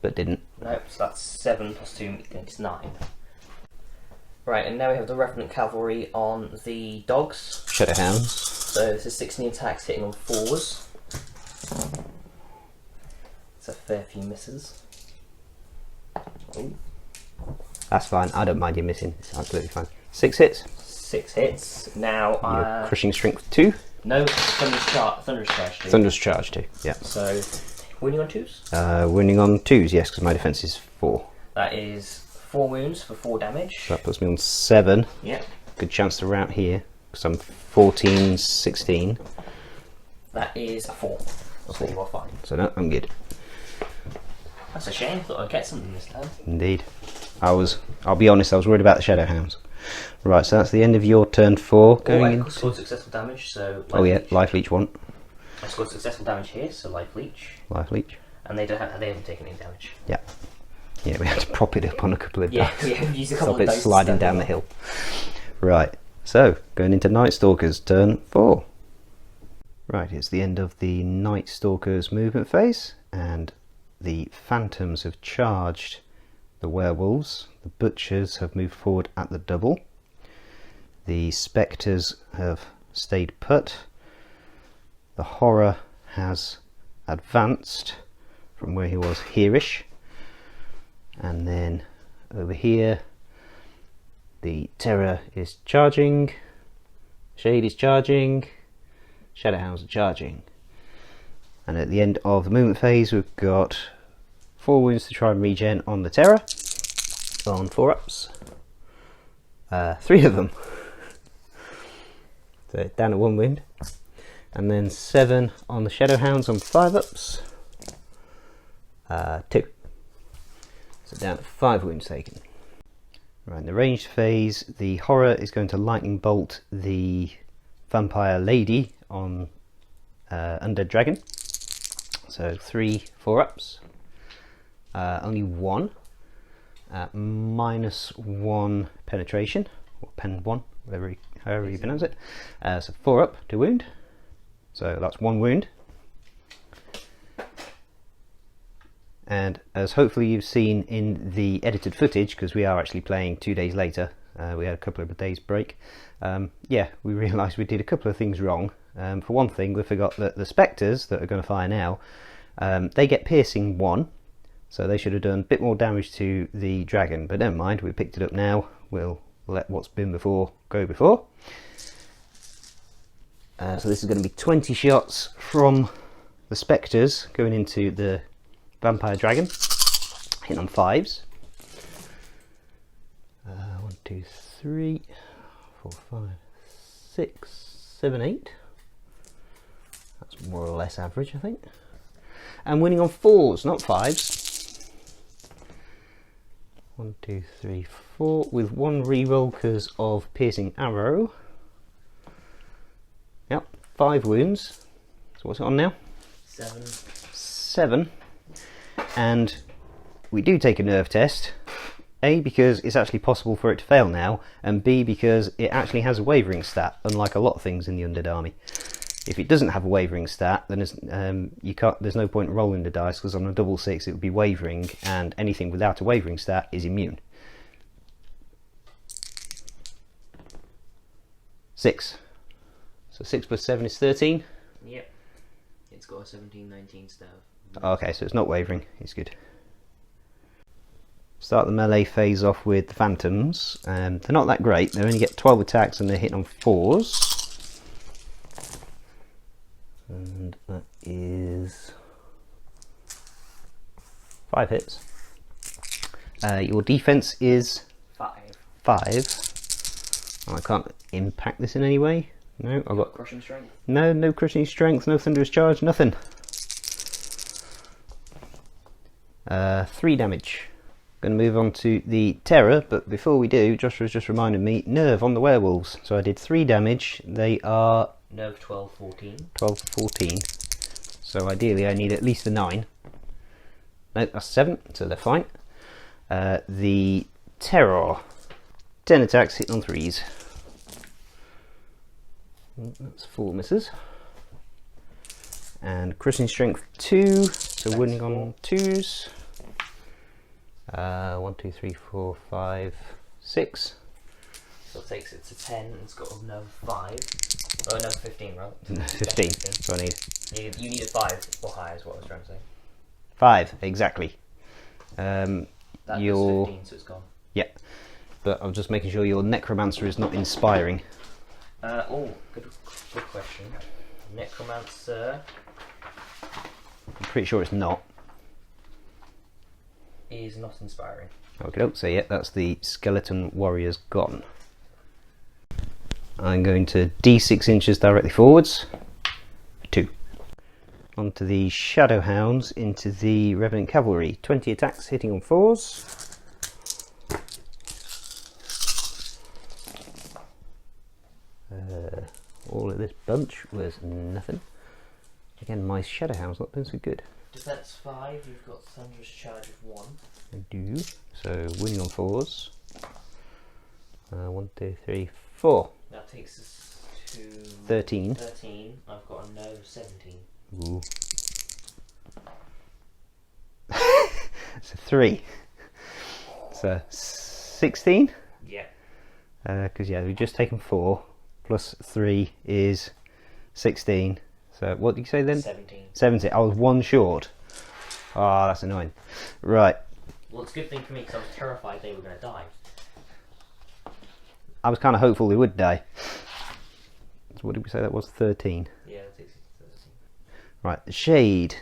[SPEAKER 1] but didn't.
[SPEAKER 2] Nope, so that's 7 plus 2 makes 9. Right, and now we have the Revenant Cavalry on the dogs.
[SPEAKER 1] Shadow Hounds.
[SPEAKER 2] So this is 16 attacks hitting on 4s. It's a fair few misses. Ooh.
[SPEAKER 1] That's fine. I don't mind you missing. It's absolutely fine. 6 hits.
[SPEAKER 2] 6 hits. Now
[SPEAKER 1] Your crushing strength 2.
[SPEAKER 2] No, Thunderous Charge 2.
[SPEAKER 1] Thunderous charge 2. Yeah.
[SPEAKER 2] So, winning on 2s?
[SPEAKER 1] Winning on 2s, yes, because my defense is 4.
[SPEAKER 2] That is 4 wounds for 4 damage.
[SPEAKER 1] So that puts me on 7.
[SPEAKER 2] Yeah.
[SPEAKER 1] Good chance to rout here, because I'm 14, 16.
[SPEAKER 2] That is a 4. So you are fine.
[SPEAKER 1] So no, I'm good.
[SPEAKER 2] That's a shame. I thought I'd get something this time.
[SPEAKER 1] Indeed. I'll be honest, I was worried about the Shadow Hounds. Right, so that's the end of your turn 4.
[SPEAKER 2] I scored successful damage, so
[SPEAKER 1] Life Leech 1.
[SPEAKER 2] I scored successful damage here, so Life Leech.
[SPEAKER 1] Life Leech.
[SPEAKER 2] And they haven't taken any damage.
[SPEAKER 1] Yeah. Yeah, we had to prop it up on a couple of
[SPEAKER 2] dice.
[SPEAKER 1] Yeah,
[SPEAKER 2] we used a couple
[SPEAKER 1] Stop
[SPEAKER 2] of
[SPEAKER 1] it
[SPEAKER 2] dice
[SPEAKER 1] sliding down the hill. Right, so going into Nightstalkers turn 4. Right, it's the end of the Nightstalkers movement phase, and the Phantoms have charged the werewolves. The Butchers have moved forward at the double. The Spectres have stayed put. The Horror has advanced from where he was here-ish. And then over here, the Terror is charging, Shade is charging, Shadowhounds are charging. And at the end of the movement phase, we've got 4 wounds to try and regen on the Terror, on 4-ups. 3 of them. So down to 1 wound. And then 7 on the Shadowhounds on 5-ups. 2. So down to 5 wounds taken. Right, in the ranged phase, the Horror is going to lightning bolt the Vampire Lady on Undead Dragon. So 3 4-ups. Only 1 at -1 penetration, or pen 1, however you pronounce it. So 4 up to wound. So that's 1 wound. And as hopefully you've seen in the edited footage, because we are actually playing 2 days later, we had a couple of days break. Yeah, we realised we did a couple of things wrong. For one thing, we forgot that the Spectres that are going to fire now, they get piercing 1, so they should have done a bit more damage to the dragon, but never mind, we picked it up now. We'll let what's been before go before. So this is going to be 20 shots from the Spectres going into the Vampire Dragon, hitting on 5s. 1, 2, 3, 4, 5, 6, 7, 8. That's more or less average, I think. And winning on 4s, not 5s. 1, 2, 3, 4, with 1 reroll because of piercing arrow. Yep, 5 wounds. So what's it on now?
[SPEAKER 2] 7.
[SPEAKER 1] 7. And we do take a nerve test. A, because it's actually possible for it to fail now, and B, because it actually has a wavering stat, unlike a lot of things in the Undead army. If it doesn't have a wavering stat, then there's no point in rolling the dice, because on a double 6 it would be wavering, and anything without a wavering stat is immune. 6. So 6 plus 7 is 13?
[SPEAKER 2] Yep. It's got a 17-19 staff.
[SPEAKER 1] Okay, so it's not wavering, it's good. Start the melee phase off with the Phantoms. They're not that great, they only get 12 attacks and they're hitting on 4s. And that is 5 hits. Your defense is 5. Oh, I can't impact this in any way. No, I've got
[SPEAKER 2] crushing strength.
[SPEAKER 1] No crushing strength, no thunderous charge, nothing. 3 damage. Going to move on to the Terror, but before we do, Joshua's just reminded me, nerve on the werewolves. So I did 3 damage. They are
[SPEAKER 2] nerve 12, 14.
[SPEAKER 1] 12, 14. So ideally I need at least a 9. No, that's 7, so they're fine. The Terror, 10 attacks, hit on 3s. That's 4 misses. And crushing strength 2, so winning on 2s. 1, 2, 3, 4, 5, 6.
[SPEAKER 2] So it takes it to 10, and it's got a nerve 5. Oh, nerve 15, right?
[SPEAKER 1] 15, so I need.
[SPEAKER 2] You need a 5 or higher, is what I was trying to say.
[SPEAKER 1] 5, exactly.
[SPEAKER 2] That was 15, so it's gone.
[SPEAKER 1] Yeah, but I'm just making sure your Necromancer is not inspiring.
[SPEAKER 2] Good question. Necromancer
[SPEAKER 1] I'm pretty sure it's not.
[SPEAKER 2] is not inspiring.
[SPEAKER 1] Okay, so yeah, that's the Skeleton Warriors gone. I'm going to D6 inches directly forwards. 2. Onto the Shadow Hounds into the Revenant Cavalry. 20 attacks hitting on 4s. All of this bunch was nothing. Again, my Shadow Hound's not been so good.
[SPEAKER 2] Defense 5, you've got Thunderous Charge of 1.
[SPEAKER 1] I do. So winning on 4s. 1, 2, 3, 4.
[SPEAKER 2] That takes us to
[SPEAKER 1] 13.
[SPEAKER 2] 13. I've got a nerve 17.
[SPEAKER 1] Ooh. It's a 3. So 16.
[SPEAKER 2] Yeah.
[SPEAKER 1] Because yeah, we've just taken 4 plus 3 is 16. So what did you say then?
[SPEAKER 2] 17.
[SPEAKER 1] 17. I was 1 short. Ah, that's annoying. Right.
[SPEAKER 2] Well, it's a good thing for me because I was terrified they were going to die.
[SPEAKER 1] I was kind of hopeful they would die. So what did we say that was? 13.
[SPEAKER 2] Yeah, that takes it to 13.
[SPEAKER 1] Right, the Shade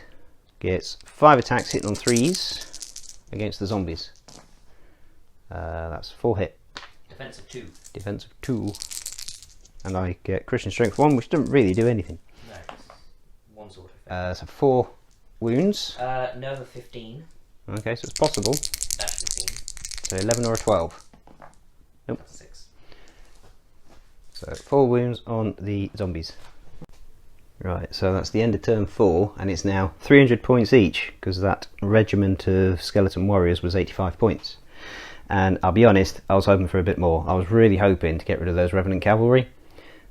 [SPEAKER 1] gets 5 attacks hitting on 3s against the zombies. That's 4 hit.
[SPEAKER 2] Defense of 2.
[SPEAKER 1] Defense of 2. And I get Christian Strength 1, which doesn't really do anything.
[SPEAKER 2] No, it's one sort of effect.
[SPEAKER 1] So 4 wounds.
[SPEAKER 2] Nerve of 15.
[SPEAKER 1] Okay, so it's possible.
[SPEAKER 2] That's 15.
[SPEAKER 1] So 11 or a 12. Nope.
[SPEAKER 2] That's 6.
[SPEAKER 1] So 4 wounds on the zombies. Right, so that's the end of turn 4, and it's now 300 points each, because that regiment of skeleton warriors was 85 points. And I'll be honest, I was hoping for a bit more. I was really hoping to get rid of those Revenant Cavalry,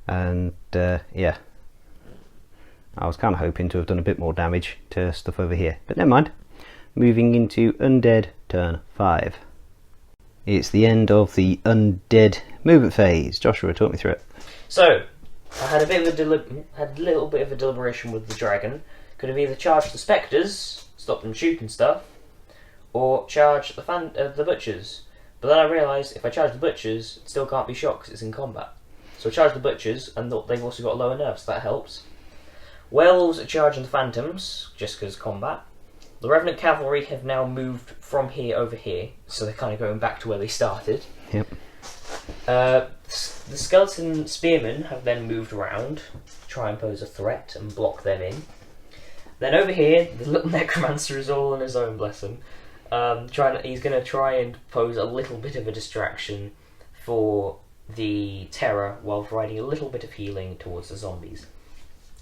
[SPEAKER 1] and yeah, I was kind of hoping to have done a bit more damage to stuff over here, but never mind. Moving into Undead turn 5. It's the end of the Undead movement phase. Joshua, talk me through it.
[SPEAKER 2] So, I had a bit of a little bit of a deliberation with the dragon. Could have either charged the spectres, stop them shooting stuff, or charge the butchers. But then I realised if I charge the butchers, it still can't be shot because it's in combat. So I charged the butchers, and they've also got lower nerves, so that helps. Werewolves are charging the phantoms, just because combat. The Revenant Cavalry have now moved from here over here, so they're kind of going back to where they started.
[SPEAKER 1] Yep.
[SPEAKER 2] The Skeleton Spearmen have then moved around to try and pose a threat and block them in. Then over here, the little Necromancer is all on his own, bless him. He's going to try and pose a little bit of a distraction for the Terror while providing a little bit of healing towards the zombies.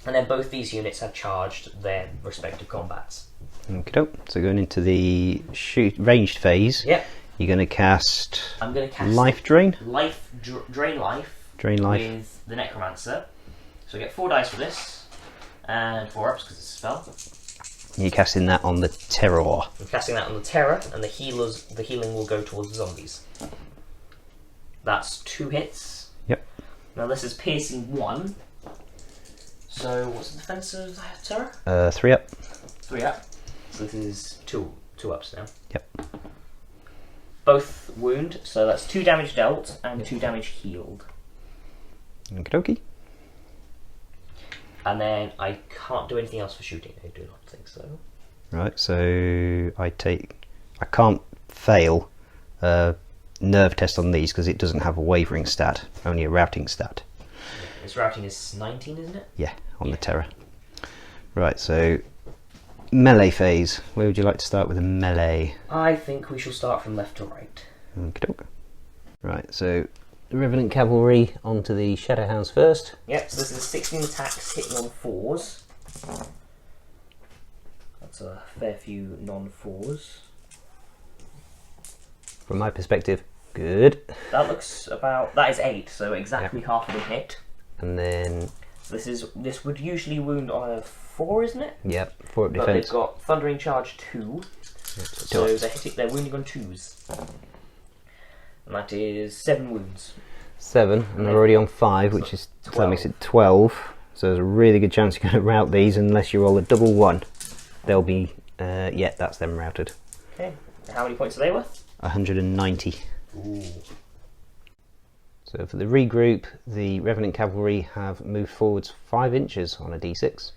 [SPEAKER 2] And then both these units have charged their respective combats.
[SPEAKER 1] Okay, so going into the ranged phase.
[SPEAKER 2] Yep.
[SPEAKER 1] You're going to cast.
[SPEAKER 2] I'm going to cast
[SPEAKER 1] Life Drain.
[SPEAKER 2] Drain life.
[SPEAKER 1] Drain life
[SPEAKER 2] with the Necromancer. So I get 4 dice for this, and 4 ups because it's a spell.
[SPEAKER 1] You're casting that on the Terror.
[SPEAKER 2] I'm casting that on the Terror, and the healing will go towards the zombies. That's 2 hits.
[SPEAKER 1] Yep.
[SPEAKER 2] Now this is piercing 1. So what's the defense of the Terror?
[SPEAKER 1] 3 up.
[SPEAKER 2] 3 up. So this is 2 ups now.
[SPEAKER 1] Yep.
[SPEAKER 2] Both wound, so that's 2 damage dealt and 2 damage healed.
[SPEAKER 1] Okie dokie.
[SPEAKER 2] And then I can't do anything else for shooting. I do not think so.
[SPEAKER 1] Right, so I can't fail a nerve test on these because it doesn't have a wavering stat, only a routing stat.
[SPEAKER 2] This routing is 19, isn't it?
[SPEAKER 1] Yeah, on the Terror. Right, so melee phase. Where would you like to start with a melee?
[SPEAKER 2] I think we shall start from left to right.
[SPEAKER 1] Okie doke. Right, so the Revenant Cavalry onto the Shadowhounds first.
[SPEAKER 2] Yep, so this is 16 attacks hitting on 4s. That's a fair few non-4s.
[SPEAKER 1] From my perspective, good.
[SPEAKER 2] That is 8, so exactly half of them hit.
[SPEAKER 1] And then...
[SPEAKER 2] This would usually wound on a 4, isn't it?
[SPEAKER 1] Yep, 4 up
[SPEAKER 2] But
[SPEAKER 1] defense.
[SPEAKER 2] they've got Thundering Charge 2, so they're wounding on 2s. And that is 7 wounds.
[SPEAKER 1] 7, and they're already on 5, which is so that makes it 12. So there's a really good chance you're going to rout these unless you roll a double 1. They'll be, yeah, that's them routed.
[SPEAKER 2] Okay, how many points are they worth?
[SPEAKER 1] 190.
[SPEAKER 2] Ooh.
[SPEAKER 1] So for the regroup, the Revenant Cavalry have moved forwards 5 inches on a d6.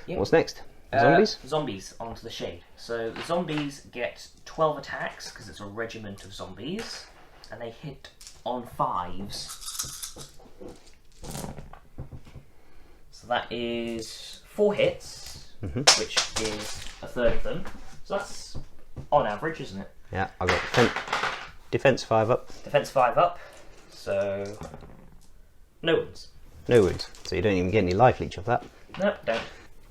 [SPEAKER 2] Yep.
[SPEAKER 1] What's next? Zombies?
[SPEAKER 2] Zombies onto the shade. So the zombies get 12 attacks because it's a regiment of zombies, and they hit on 5s. So that is 4 hits, which is a third of them. So that's on average, isn't it?
[SPEAKER 1] Yeah, I've got defense 5 up.
[SPEAKER 2] Defense 5 up. So no wounds.
[SPEAKER 1] No wounds. So you don't even get any life leech off that.
[SPEAKER 2] Nope, don't.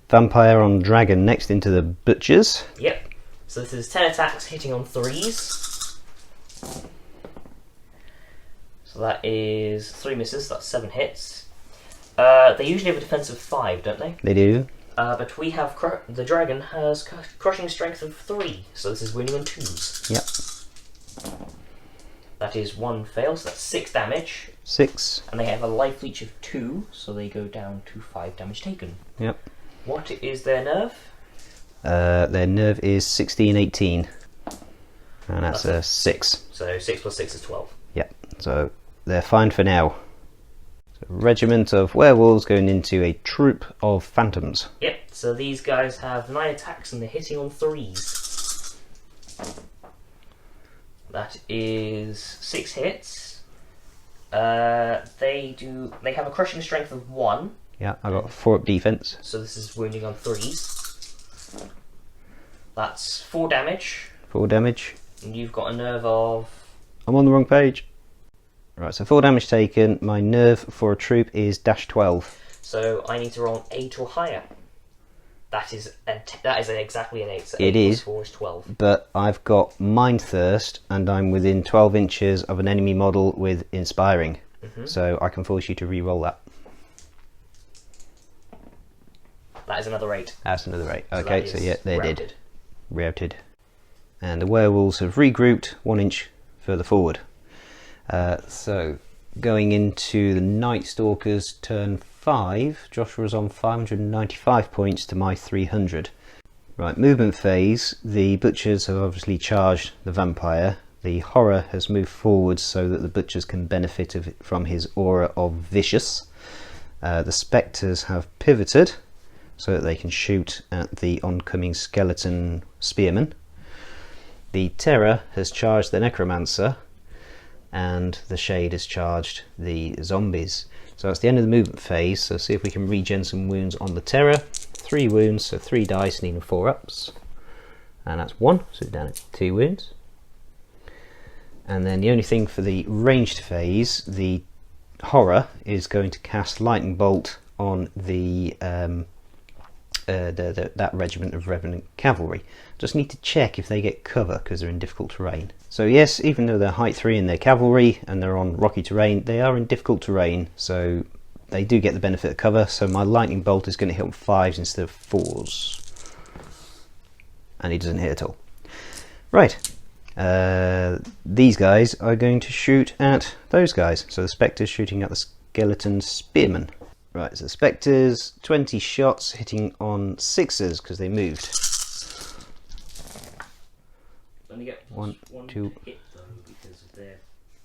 [SPEAKER 1] Vampire on Dragon next into the Butchers.
[SPEAKER 2] Yep. So this is 10 attacks hitting on 3s. So that is 3 misses, that's 7 hits. They usually have a defense of 5, don't they?
[SPEAKER 1] They do.
[SPEAKER 2] But we have... the dragon has crushing strength of 3, so this is wounding on 2s.
[SPEAKER 1] Yep.
[SPEAKER 2] That is 1 fail, so that's 6 damage.
[SPEAKER 1] 6.
[SPEAKER 2] And they have a life leech of 2, so they go down to 5 damage taken.
[SPEAKER 1] Yep.
[SPEAKER 2] What is their nerve?
[SPEAKER 1] Their nerve is 16, 18. And that's a 6.
[SPEAKER 2] So 6 plus 6 is 12.
[SPEAKER 1] Yep. So they're fine for now. So regiment of werewolves going into a troop of phantoms.
[SPEAKER 2] Yep, so these guys have 9 attacks and they're hitting on 3s. That is 6 hits. They have a crushing strength of 1.
[SPEAKER 1] Yeah, I got 4 up defense.
[SPEAKER 2] So this is wounding on 3s. That's 4 damage.
[SPEAKER 1] 4 damage.
[SPEAKER 2] And you've got a nerve of...
[SPEAKER 1] I'm on the wrong page. Right, so 4 damage taken. My nerve for a troop is -12.
[SPEAKER 2] So I need to roll an 8 or higher. That is exactly an 8. So
[SPEAKER 1] It
[SPEAKER 2] 8
[SPEAKER 1] is.
[SPEAKER 2] plus 4 is 12.
[SPEAKER 1] But I've got Mind Thirst, and I'm within 12 inches of an enemy model with Inspiring. So I can force you to re-roll that.
[SPEAKER 2] That is another 8.
[SPEAKER 1] That's another 8.
[SPEAKER 2] So
[SPEAKER 1] Okay,
[SPEAKER 2] that
[SPEAKER 1] so
[SPEAKER 2] is
[SPEAKER 1] yeah, they
[SPEAKER 2] routed.
[SPEAKER 1] did. Routed. And the werewolves have regrouped 1 inch further forward. So going into the Nightstalkers turn 5, Joshua's on 595 points to my 300. Right, movement phase. The Butchers have obviously charged the Vampire. The Horror has moved forward so that the Butchers can benefit from his aura of Vicious. The Spectres have pivoted so that they can shoot at the oncoming Skeleton Spearman. The Terror has charged the Necromancer, and the Shade has charged the Zombies. So that's the end of the movement phase, so see if we can regen some wounds on the Terror. 3 wounds, so 3 dice, needing 4 ups. And that's 1, so down at 2 wounds. And then the only thing for the ranged phase, the Horror is going to cast Lightning Bolt on that regiment of Revenant Cavalry. Just need to check if they get cover because they're in difficult terrain. So yes, even though they're height 3 in their cavalry and they're on rocky terrain, they are in difficult terrain, so they do get the benefit of cover. So my Lightning Bolt is going to hit on 5s instead of 4s. And he doesn't hit at all. Right. These guys are going to shoot at those guys. So the Spectre's shooting at the Skeleton Spearman. Right, so the Spectres, 20 shots hitting on 6s because they moved.
[SPEAKER 2] Only get
[SPEAKER 1] One, two.
[SPEAKER 2] hit though because of their...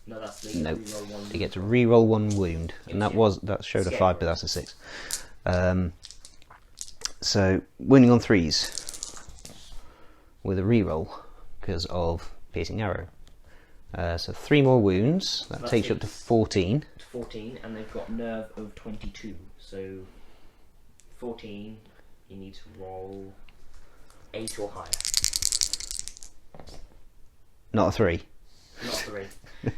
[SPEAKER 2] No, that's the
[SPEAKER 1] Nope.
[SPEAKER 2] reroll 1.
[SPEAKER 1] They get to re-roll 1 wound, and that showed a
[SPEAKER 2] Scary.
[SPEAKER 1] 5, but that's a 6. So winning on 3s with a re-roll because of piercing arrow. So 3 more wounds. That takes you up to 14.
[SPEAKER 2] 14, and they've got nerve of 22. So 14, you need to roll 8 or higher.
[SPEAKER 1] Not a 3.
[SPEAKER 2] Not 3.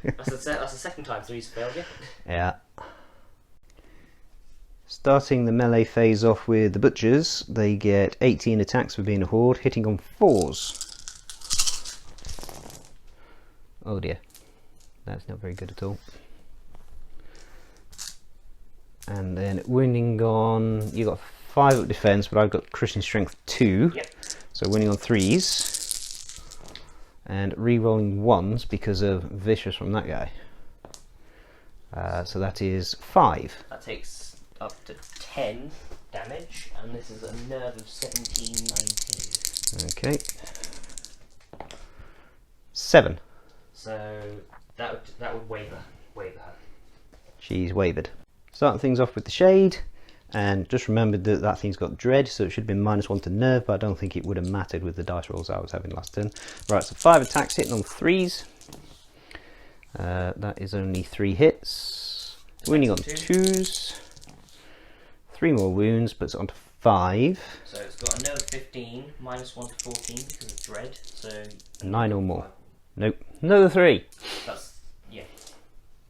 [SPEAKER 2] That's the second time 3's failed you.
[SPEAKER 1] Yeah. Starting the melee phase off with the butchers, they get 18 attacks for being a horde, hitting on 4s. Oh dear, that's not very good at all. And then winning on, you got 5 up defense, but I've got crushing strength 2.
[SPEAKER 2] Yep.
[SPEAKER 1] So winning on 3s. And re-rolling 1s because of vicious from that guy. So that is 5.
[SPEAKER 2] That takes up to 10 damage, and this is a nerve of 17, 19.
[SPEAKER 1] Okay. 7.
[SPEAKER 2] So that would waver her.
[SPEAKER 1] She's wavered. Starting things off with the shade, and just remembered that that thing's got dread, so it should have been -1 to nerve, but I don't think it would have mattered with the dice rolls I was having last turn. Right, so 5 attacks hitting on 3s. That is only 3 hits. Winning on 2s. 3 more wounds, but it's on to 5.
[SPEAKER 2] So it's got a nerve 15, -1 to 14 because of dread. So
[SPEAKER 1] 9 or more. Nope. Another 3.
[SPEAKER 2] That's yeah.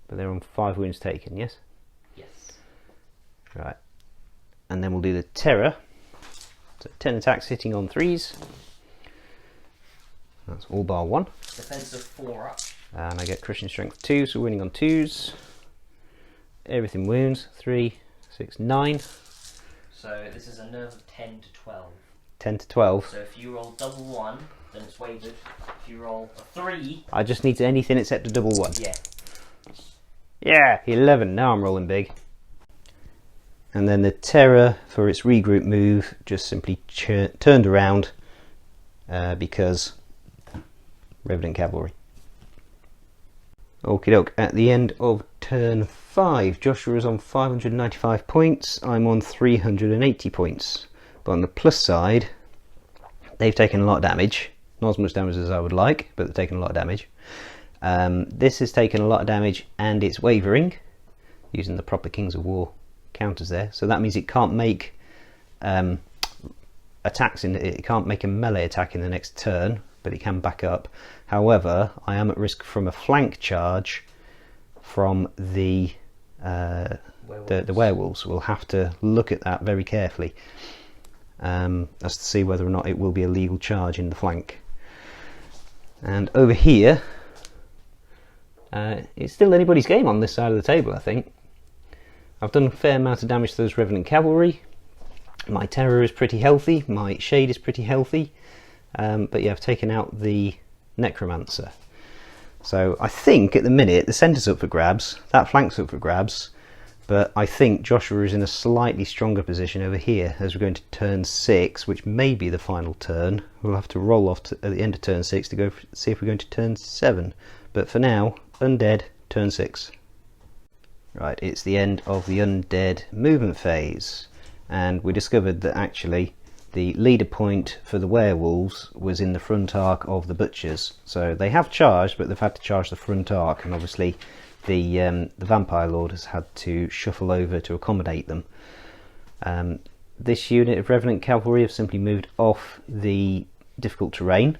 [SPEAKER 1] But they're on 5 wounds taken, yes?
[SPEAKER 2] Yes.
[SPEAKER 1] Right. And then we'll do the terror. So 10 attacks hitting on 3s. That's all bar 1.
[SPEAKER 2] Defense of 4 up.
[SPEAKER 1] And I get crushing strength 2, so winning on 2s. Everything wounds. 3, 6, 9.
[SPEAKER 2] So this is a nerve of 10 to 12.
[SPEAKER 1] 10 to 12.
[SPEAKER 2] So if you roll double 1, then it's wavered. If you roll a 3,
[SPEAKER 1] I just need anything except a double 1.
[SPEAKER 2] yeah.
[SPEAKER 1] Yeah, 11. Now I'm rolling big. And then the terror for its regroup move just simply turned around because Revenant Cavalry. Okie doke, at the end of turn 5, Joshua is on 595 points, I'm on 380 points. But on the plus side, they've taken a lot of damage. Not as much damage as I would like, but they've taken a lot of damage. This has taken a lot of damage and it's wavering, using the proper Kings of War counters there. So that means it can't make attacks it can't make a melee attack in the next turn, but it can back up. However, I am at risk from a flank charge from the werewolves. We'll have to look at that very carefully as to see whether or not it will be a legal charge in the flank. And over here, it's still anybody's game on this side of the table, I think. I've done a fair amount of damage to those Revenant Cavalry. My terror is pretty healthy, my shade is pretty healthy, but yeah, I've taken out the necromancer. So I think at the minute the centre's up for grabs, that flank's up for grabs, but I think Joshua is in a slightly stronger position over here as we're going to turn 6, which may be the final turn. We'll have to roll off at the end of turn 6 to go see if we're going to turn 7. But for now, Undead, turn 6. Right, it's the end of the Undead movement phase, and we discovered that actually the leader point for the werewolves was in the front arc of the butchers. So they have charged, but they've had to charge the front arc, and obviously the vampire lord has had to shuffle over to accommodate them. This unit of Revenant Cavalry have simply moved off the difficult terrain.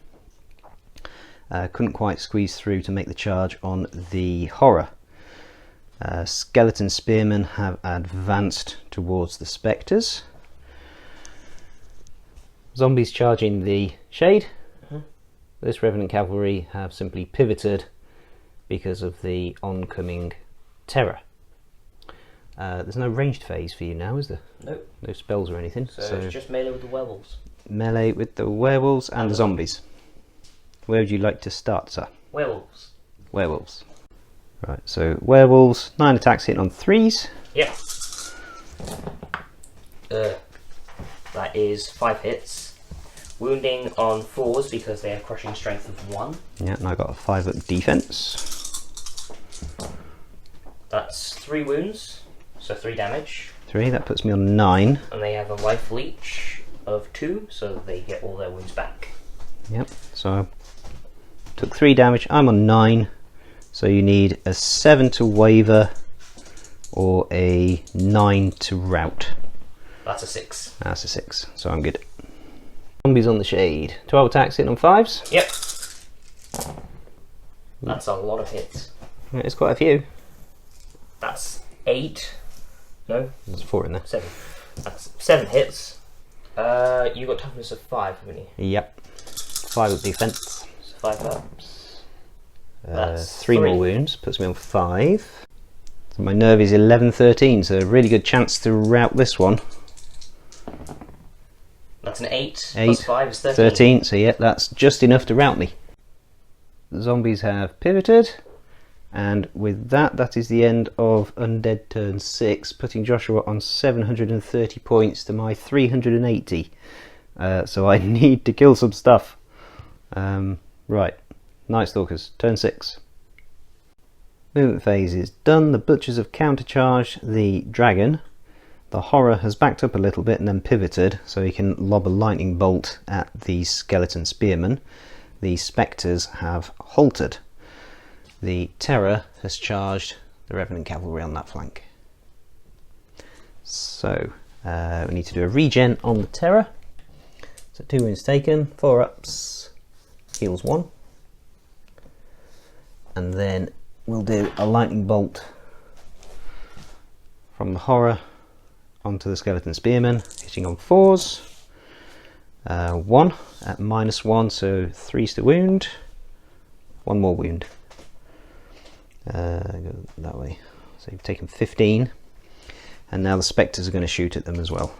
[SPEAKER 1] Couldn't quite squeeze through to make the charge on the horror. Skeleton spearmen have advanced towards the spectres. Zombies charging the shade. This Revenant Cavalry have simply pivoted because of the oncoming terror. There's no ranged phase for you now, is there?
[SPEAKER 2] Nope.
[SPEAKER 1] No spells or anything.
[SPEAKER 2] So it's just melee with the werewolves.
[SPEAKER 1] Melee with the werewolves and the zombies. Where would you like to start, sir?
[SPEAKER 2] Werewolves.
[SPEAKER 1] Werewolves. Right, so werewolves, 9 attacks hitting on 3s.
[SPEAKER 2] Yep. That is 5 hits. Wounding on 4s because they have crushing strength of 1.
[SPEAKER 1] Yeah, and I got a 5 up defense.
[SPEAKER 2] That's 3 wounds, so 3 damage.
[SPEAKER 1] 3, that puts me on 9.
[SPEAKER 2] And they have a life leech of 2, so they get all their wounds back.
[SPEAKER 1] Yep, so took 3 damage, I'm on 9. So you need a 7 to waver or a 9 to rout.
[SPEAKER 2] That's a 6.
[SPEAKER 1] That's a 6, so I'm good. Zombies on the shade. 12 attacks hitting on 5s.
[SPEAKER 2] Yep. That's a lot of hits.
[SPEAKER 1] It's quite a few.
[SPEAKER 2] That's 8. No?
[SPEAKER 1] There's 4 in there.
[SPEAKER 2] 7. That's 7 hits. You got toughness of 5, haven't you?
[SPEAKER 1] Yep. 5 with defense.
[SPEAKER 2] So 5 ups. That's
[SPEAKER 1] 3 more wounds, puts me on 5. So my nerve is 11-13, so a really good chance to rout this one.
[SPEAKER 2] That's an 8.
[SPEAKER 1] 8
[SPEAKER 2] plus 5 is 13.
[SPEAKER 1] 13, so yeah, that's just enough to rout me. The zombies have pivoted, and with that, that is the end of Undead turn 6, putting Joshua on 730 points to my 380. So I need to kill some stuff. Right, Nightstalkers, turn 6. Movement phase is done. The butchers have countercharged the dragon. The horror has backed up a little bit and then pivoted, so he can lob a lightning bolt at the skeleton spearman. The spectres have halted. The terror has charged the revenant cavalry on that flank. So we need to do a regen on the terror. So 2 wounds taken, 4 ups, heals 1. And then we'll do a lightning bolt from the horror onto the skeleton spearman, hitting on 4s. 1 at -1, so 3's to wound. 1 more wound. Go that way. So you've taken 15, and now the spectres are going to shoot at them as well.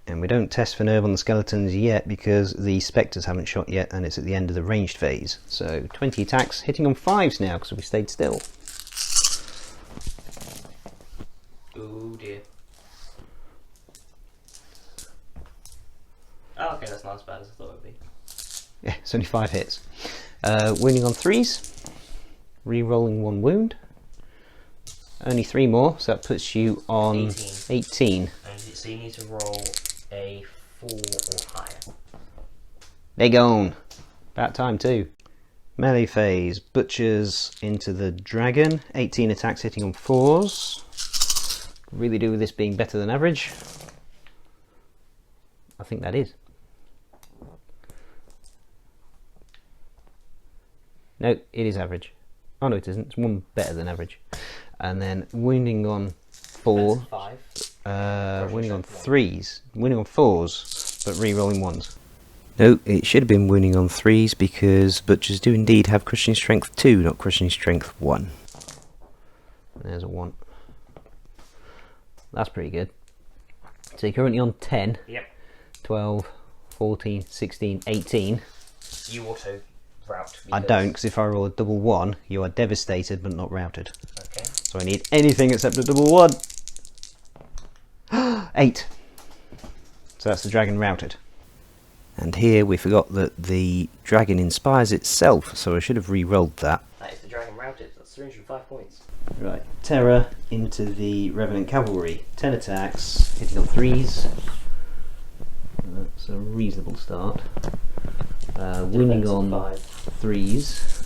[SPEAKER 1] And we don't test for nerve on the skeletons yet because the spectres haven't shot yet, and it's at the end of the ranged phase. So 20 attacks, hitting on 5s now because we stayed still.
[SPEAKER 2] Oh dear. Oh, okay, that's not as bad as I thought it would be.
[SPEAKER 1] Yeah, it's only 5 hits. Wounding on 3s, re-rolling 1 wound. Only 3 more, so that puts you on 18.
[SPEAKER 2] And so you need to roll a 4 or higher.
[SPEAKER 1] They gone. About time too. Melee phase, butchers into the dragon. 18 attacks hitting on 4s. Really do with this being better than average. I think that is. No, it is average. Oh no, it isn't. It's 1 better than average. And then wounding on 4.
[SPEAKER 2] That's 5.
[SPEAKER 1] Wounding on 3s. Wounding on 4s, but re-rolling 1s. No, it should have been wounding on 3s because butchers do indeed have crushing strength 2, not crushing strength 1. There's a 1. That's pretty good. So you're currently on 10.
[SPEAKER 2] Yep.
[SPEAKER 1] 12, 14, 16, 18.
[SPEAKER 2] You auto route.
[SPEAKER 1] I don't, because if I roll a double 1, you are devastated but not routed.
[SPEAKER 2] Okay.
[SPEAKER 1] So I need anything except a double 1. 8. So that's the dragon routed. And here we forgot that the dragon inspires itself, so I should have re-rolled that.
[SPEAKER 2] That is the dragon routed. That's 305 points.
[SPEAKER 1] Right, terror into the revenant cavalry. 10 attacks, hitting on 3s. That's a reasonable start. Wounding on 3s.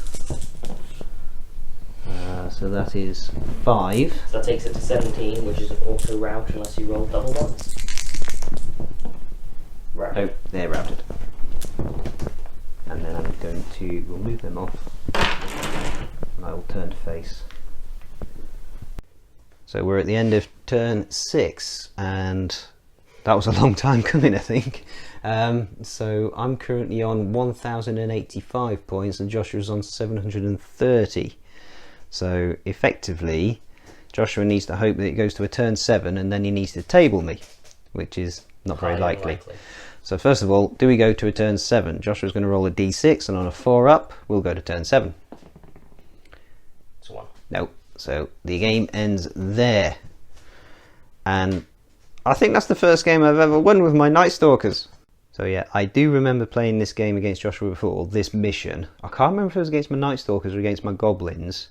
[SPEAKER 1] So that is 5.
[SPEAKER 2] So that takes it to 17, which is an auto route unless you roll double 1s. Right.
[SPEAKER 1] Oh, they're routed. And then I'm going to remove them off. And I will turn to face. So we're at the end of turn 6, and that was a long time coming, I think. So I'm currently on 1,085 points and Joshua's on 730. So effectively, Joshua needs to hope that it goes to a turn 7 and then he needs to table me, which is not very likely. So first of all, do we go to a turn 7? Joshua's going to roll a d6 and on a 4 up, we'll go to turn 7.
[SPEAKER 2] It's 1.
[SPEAKER 1] No. So the game ends there. And I think that's the first game I've ever won with my Nightstalkers. So yeah, I do remember playing this game against Joshua before, this mission. I can't remember if it was against my Nightstalkers or against my Goblins.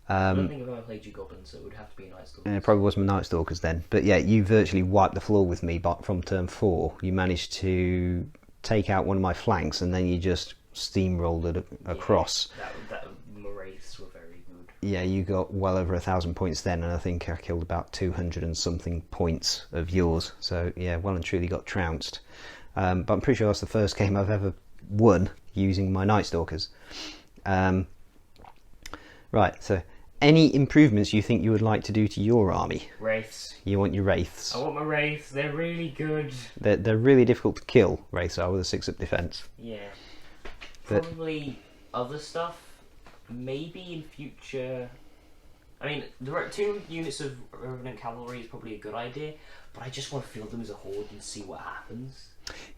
[SPEAKER 2] I don't think I've ever played you Goblins, so it would have to be Nightstalkers.
[SPEAKER 1] It probably was my Nightstalkers then. But yeah, you virtually wiped the floor with me from turn 4. You managed to take out one of my flanks and then you just steamrolled it across.
[SPEAKER 2] That Moraiths were very good.
[SPEAKER 1] Yeah, you got well over 1,000 points then, and I think I killed about 200 and something points of yours. So yeah, well and truly got trounced. But I'm pretty sure that's the first game I've ever won using my Nightstalkers. Right, so any improvements you think you would like to do to your army?
[SPEAKER 2] Wraiths.
[SPEAKER 1] You want your Wraiths.
[SPEAKER 2] I want my Wraiths, they're really good.
[SPEAKER 1] They're really difficult to kill, Wraiths are, with a 6-up defense.
[SPEAKER 2] Yeah.
[SPEAKER 1] But-
[SPEAKER 2] Probably other stuff, maybe in future. I mean, there are 2 units of Revenant Cavalry is probably a good idea, but I just want to field them as a horde and see what happens.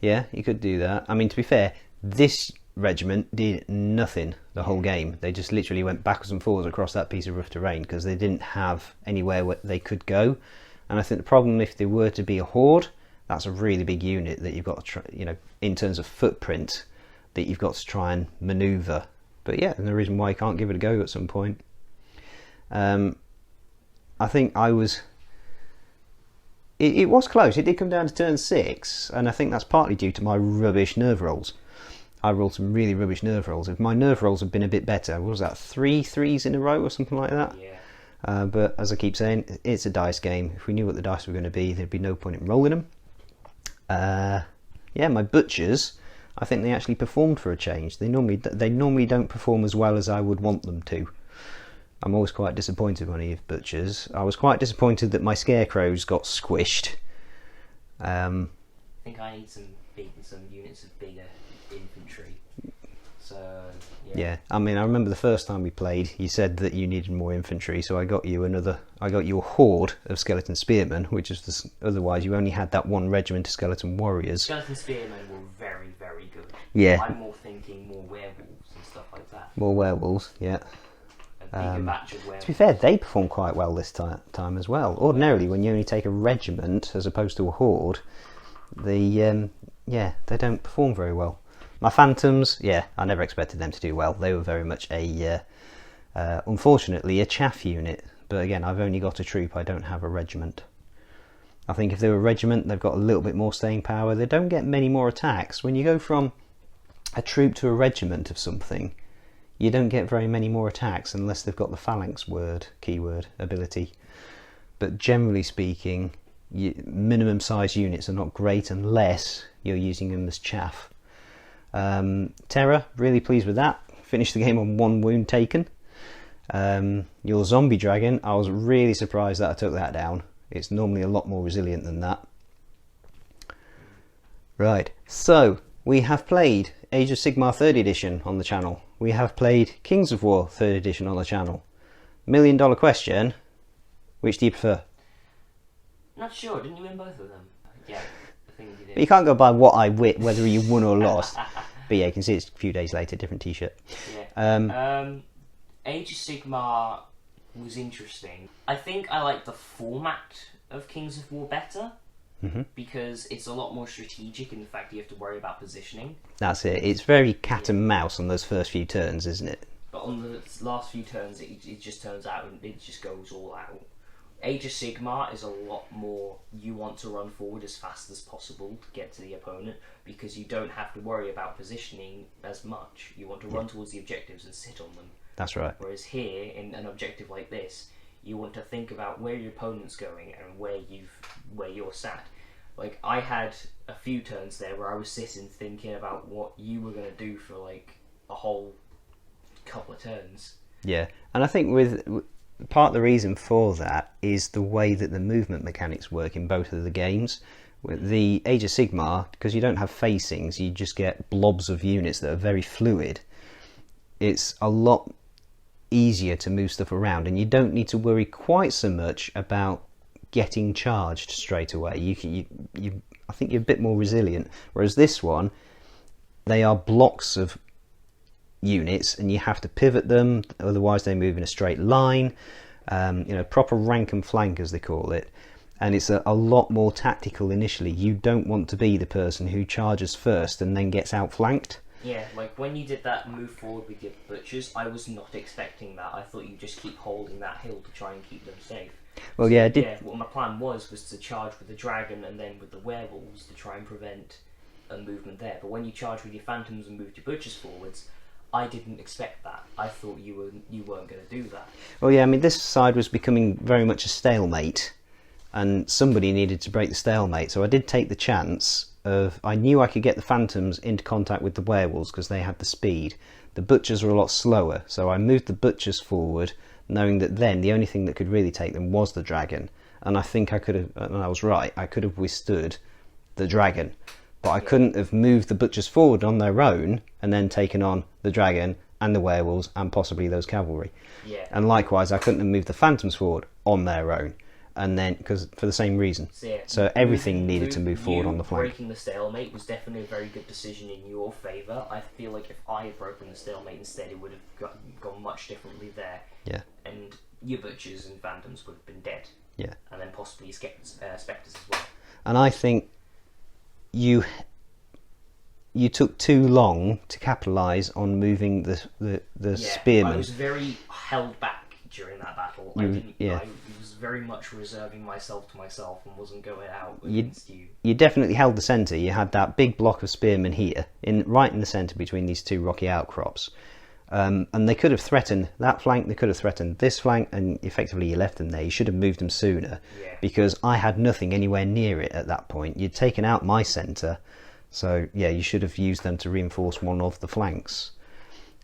[SPEAKER 1] Yeah, you could do that. I mean, to be fair, this regiment did nothing the whole game. They just literally went backwards and forwards across that piece of rough terrain because they didn't have anywhere where they could go. And I think the problem, if they were to be a horde, that's a really big unit that you've got to try, in terms of footprint, that you've got to try and manoeuvre. But yeah, there's no reason why you can't give it a go at some point. I think I was... It was close. It did come down to turn 6, and I think that's partly due to my rubbish nerve rolls. I rolled some really rubbish nerve rolls. If my nerve rolls had been a bit better, what was that, 3 threes in a row or something like that?
[SPEAKER 2] Yeah.
[SPEAKER 1] But as I keep saying, it's a dice game. If we knew what the dice were going to be, there'd be no point in rolling them. Yeah, my butchers, I think they actually performed for a change. They normally don't perform as well as I would want them to. I'm always quite disappointed when I use butchers. I was quite disappointed that my scarecrows got squished.
[SPEAKER 2] I think I need some units of bigger infantry. So
[SPEAKER 1] yeah, I mean, I remember the first time we played, you said that you needed more infantry, so I got you a horde of skeleton spearmen, which is otherwise you only had that one regiment of skeleton warriors.
[SPEAKER 2] Skeleton spearmen were very, very good.
[SPEAKER 1] Yeah.
[SPEAKER 2] I'm more thinking more werewolves and stuff like that.
[SPEAKER 1] More werewolves, yeah.
[SPEAKER 2] A bigger batch of werewolves.
[SPEAKER 1] To be fair, they perform quite well this time as well. Ordinarily, when you only take a regiment as opposed to a horde, they don't perform very well. My phantoms, yeah, I never expected them to do well. They were very much unfortunately, a chaff unit. But again, I've only got a troop. I don't have a regiment. I think if they were a regiment, they've got a little bit more staying power. They don't get many more attacks. When you go from a troop to a regiment of something, you don't get very many more attacks unless they've got the phalanx keyword ability. But generally speaking, minimum size units are not great unless you're using them as chaff. Terror, really pleased with that. Finished the game on 1 wound taken. Your zombie dragon, I was really surprised that I took that down. It's normally a lot more resilient than that. Right, so we have played Age of Sigmar 3rd edition on the channel. We have played Kings of War 3rd edition on the channel. $1 million question, which do you prefer?
[SPEAKER 2] Not sure, didn't you win both of them? Yeah, I think you did.
[SPEAKER 1] But you can't go by what I win, whether you won or lost. But yeah, you can see it's a few days later, different t-shirt.
[SPEAKER 2] Yeah. Age of Sigmar was interesting. I think I like the format of Kings of War better. Because it's a lot more strategic in the fact you have to worry about positioning.
[SPEAKER 1] That's it. It's very cat and mouse on those first few turns, isn't it?
[SPEAKER 2] But on the last few turns, it just turns out and it just goes all out. Age of Sigmar is a lot more, you want to run forward as fast as possible to get to the opponent because you don't have to worry about positioning as much. You want to run towards the objectives and sit on them.
[SPEAKER 1] That's right.
[SPEAKER 2] Whereas here, in an objective like this, you want to think about where your opponent's going and where you're sat. Like, I had a few turns there where I was sitting thinking about what you were going to do for like a whole couple of turns.
[SPEAKER 1] Yeah, and I think with part of the reason for that is the way that the movement mechanics work in both of the games. With the Age of Sigmar, because you don't have facings, you just get blobs of units that are very fluid. It's a lot easier to move stuff around, and you don't need to worry quite so much about getting charged straight away. I think you're a bit more resilient. Whereas this one, they are blocks of units, and you have to pivot them, otherwise they move in a straight line. Proper rank and flank, as they call it. And it's a lot more tactical initially. You don't want to be the person who charges first and then gets outflanked.
[SPEAKER 2] Yeah, like when you did that move forward with your butchers, I was not expecting that. I thought you'd just keep holding that hill to try and keep them safe.
[SPEAKER 1] Well, yeah, I did.
[SPEAKER 2] What my plan was to charge with the dragon and then with the werewolves to try and prevent a movement there. But when you charged with your phantoms and moved your butchers forwards, I didn't expect that. I thought you weren't going to do that.
[SPEAKER 1] Well, yeah, I mean, this side was becoming very much a stalemate. and somebody needed to break the stalemate, so I did take the chance of... I knew I could get the phantoms into contact with the werewolves because they had the speed. The butchers were a lot slower, so I moved the butchers forward, knowing that then the only thing that could really take them was the dragon. And I think I could have, and I was right, I could have withstood the dragon. But I couldn't have moved the butchers forward on their own and then taken on the dragon and the werewolves and possibly those cavalry.
[SPEAKER 2] Yeah.
[SPEAKER 1] And likewise, I couldn't have moved the phantoms forward on their own, and then because for the same reason. So everything needed to move forward on the flank.
[SPEAKER 2] Breaking the stalemate was definitely a very good decision in your favour. I feel like if I had broken the stalemate instead, it would have gone much differently there.
[SPEAKER 1] Yeah.
[SPEAKER 2] And your butchers and phantoms would have been dead.
[SPEAKER 1] Yeah.
[SPEAKER 2] And then possibly spectres as well.
[SPEAKER 1] And I think you took too long to capitalise on moving the spearmen.
[SPEAKER 2] I was very held back during that battle. I was very much reserving myself to myself and wasn't going out against you.
[SPEAKER 1] You definitely held the centre. You had that big block of spearmen here, right in the centre between these two rocky outcrops. And they could have threatened that flank, they could have threatened this flank, and effectively you left them there. You should have moved them sooner, because I had nothing anywhere near it at that point. You'd taken out my centre, so yeah, you should have used them to reinforce one of the flanks.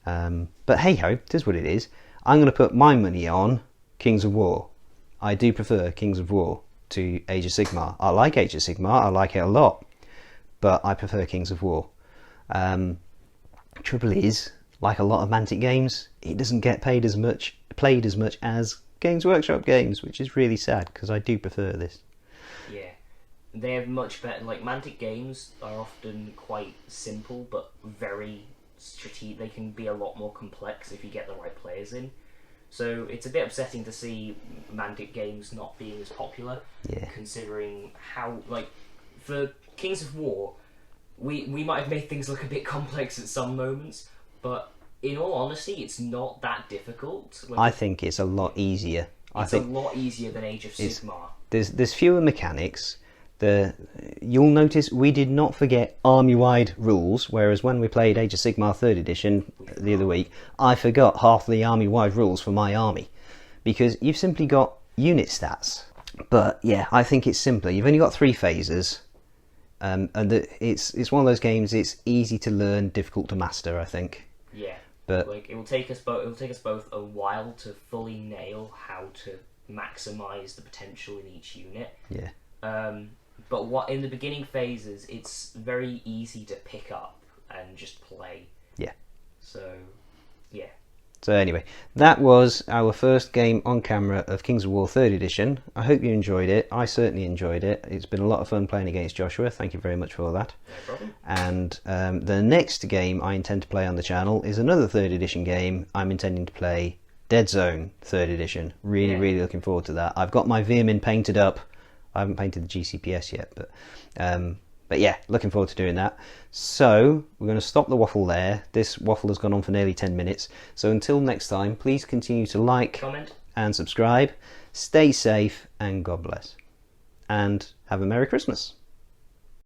[SPEAKER 1] But hey ho, it is what it is. I'm going to put my money on Kings of War. I do prefer Kings of War to Age of Sigmar. I like Age of Sigmar, I like it a lot, but I prefer Kings of War. Trouble is, like a lot of Mantic games, it doesn't get played as much as Games Workshop games, which is really sad because I do prefer this.
[SPEAKER 2] Yeah, they have much better. Like Mantic games are often quite simple, but very strategic. They can be a lot more complex if you get the right players in. So it's a bit upsetting to see Mantic games not being as popular, considering how, like, for Kings of War, we might have made things look a bit complex at some moments, but in all honesty, it's not that difficult. Like,
[SPEAKER 1] I think it's a lot easier.
[SPEAKER 2] It's a lot easier than Age of Sigmar.
[SPEAKER 1] There's fewer mechanics. You'll notice we did not forget army-wide rules, whereas when we played Age of Sigmar 3rd edition the other week, I forgot half the army-wide rules for my army, because you've simply got unit stats. But yeah, I think it's simpler. You've only got 3 phases, and it's one of those games. It's easy to learn, difficult to master, I think.
[SPEAKER 2] Yeah,
[SPEAKER 1] but
[SPEAKER 2] like it will take us both a while to fully nail how to maximise the potential in each unit.
[SPEAKER 1] Yeah.
[SPEAKER 2] But what in the beginning phases, it's very easy to pick up and just play.
[SPEAKER 1] Yeah.
[SPEAKER 2] So, yeah.
[SPEAKER 1] So anyway, that was our first game on camera of Kings of War 3rd edition. I hope you enjoyed it. I certainly enjoyed it. It's been a lot of fun playing against Joshua. Thank you very much for that.
[SPEAKER 2] No problem.
[SPEAKER 1] And the next game I intend to play on the channel is another 3rd edition game. I'm intending to play Dead Zone 3rd edition. Really looking forward to that. I've got my Veermin painted up. I haven't painted the GCPS yet, but yeah, looking forward to doing that. So we're going to stop the waffle there. This waffle has gone on for nearly 10 minutes. So until next time, please continue to like,
[SPEAKER 2] comment,
[SPEAKER 1] and subscribe. Stay safe, and God bless. And have a Merry Christmas.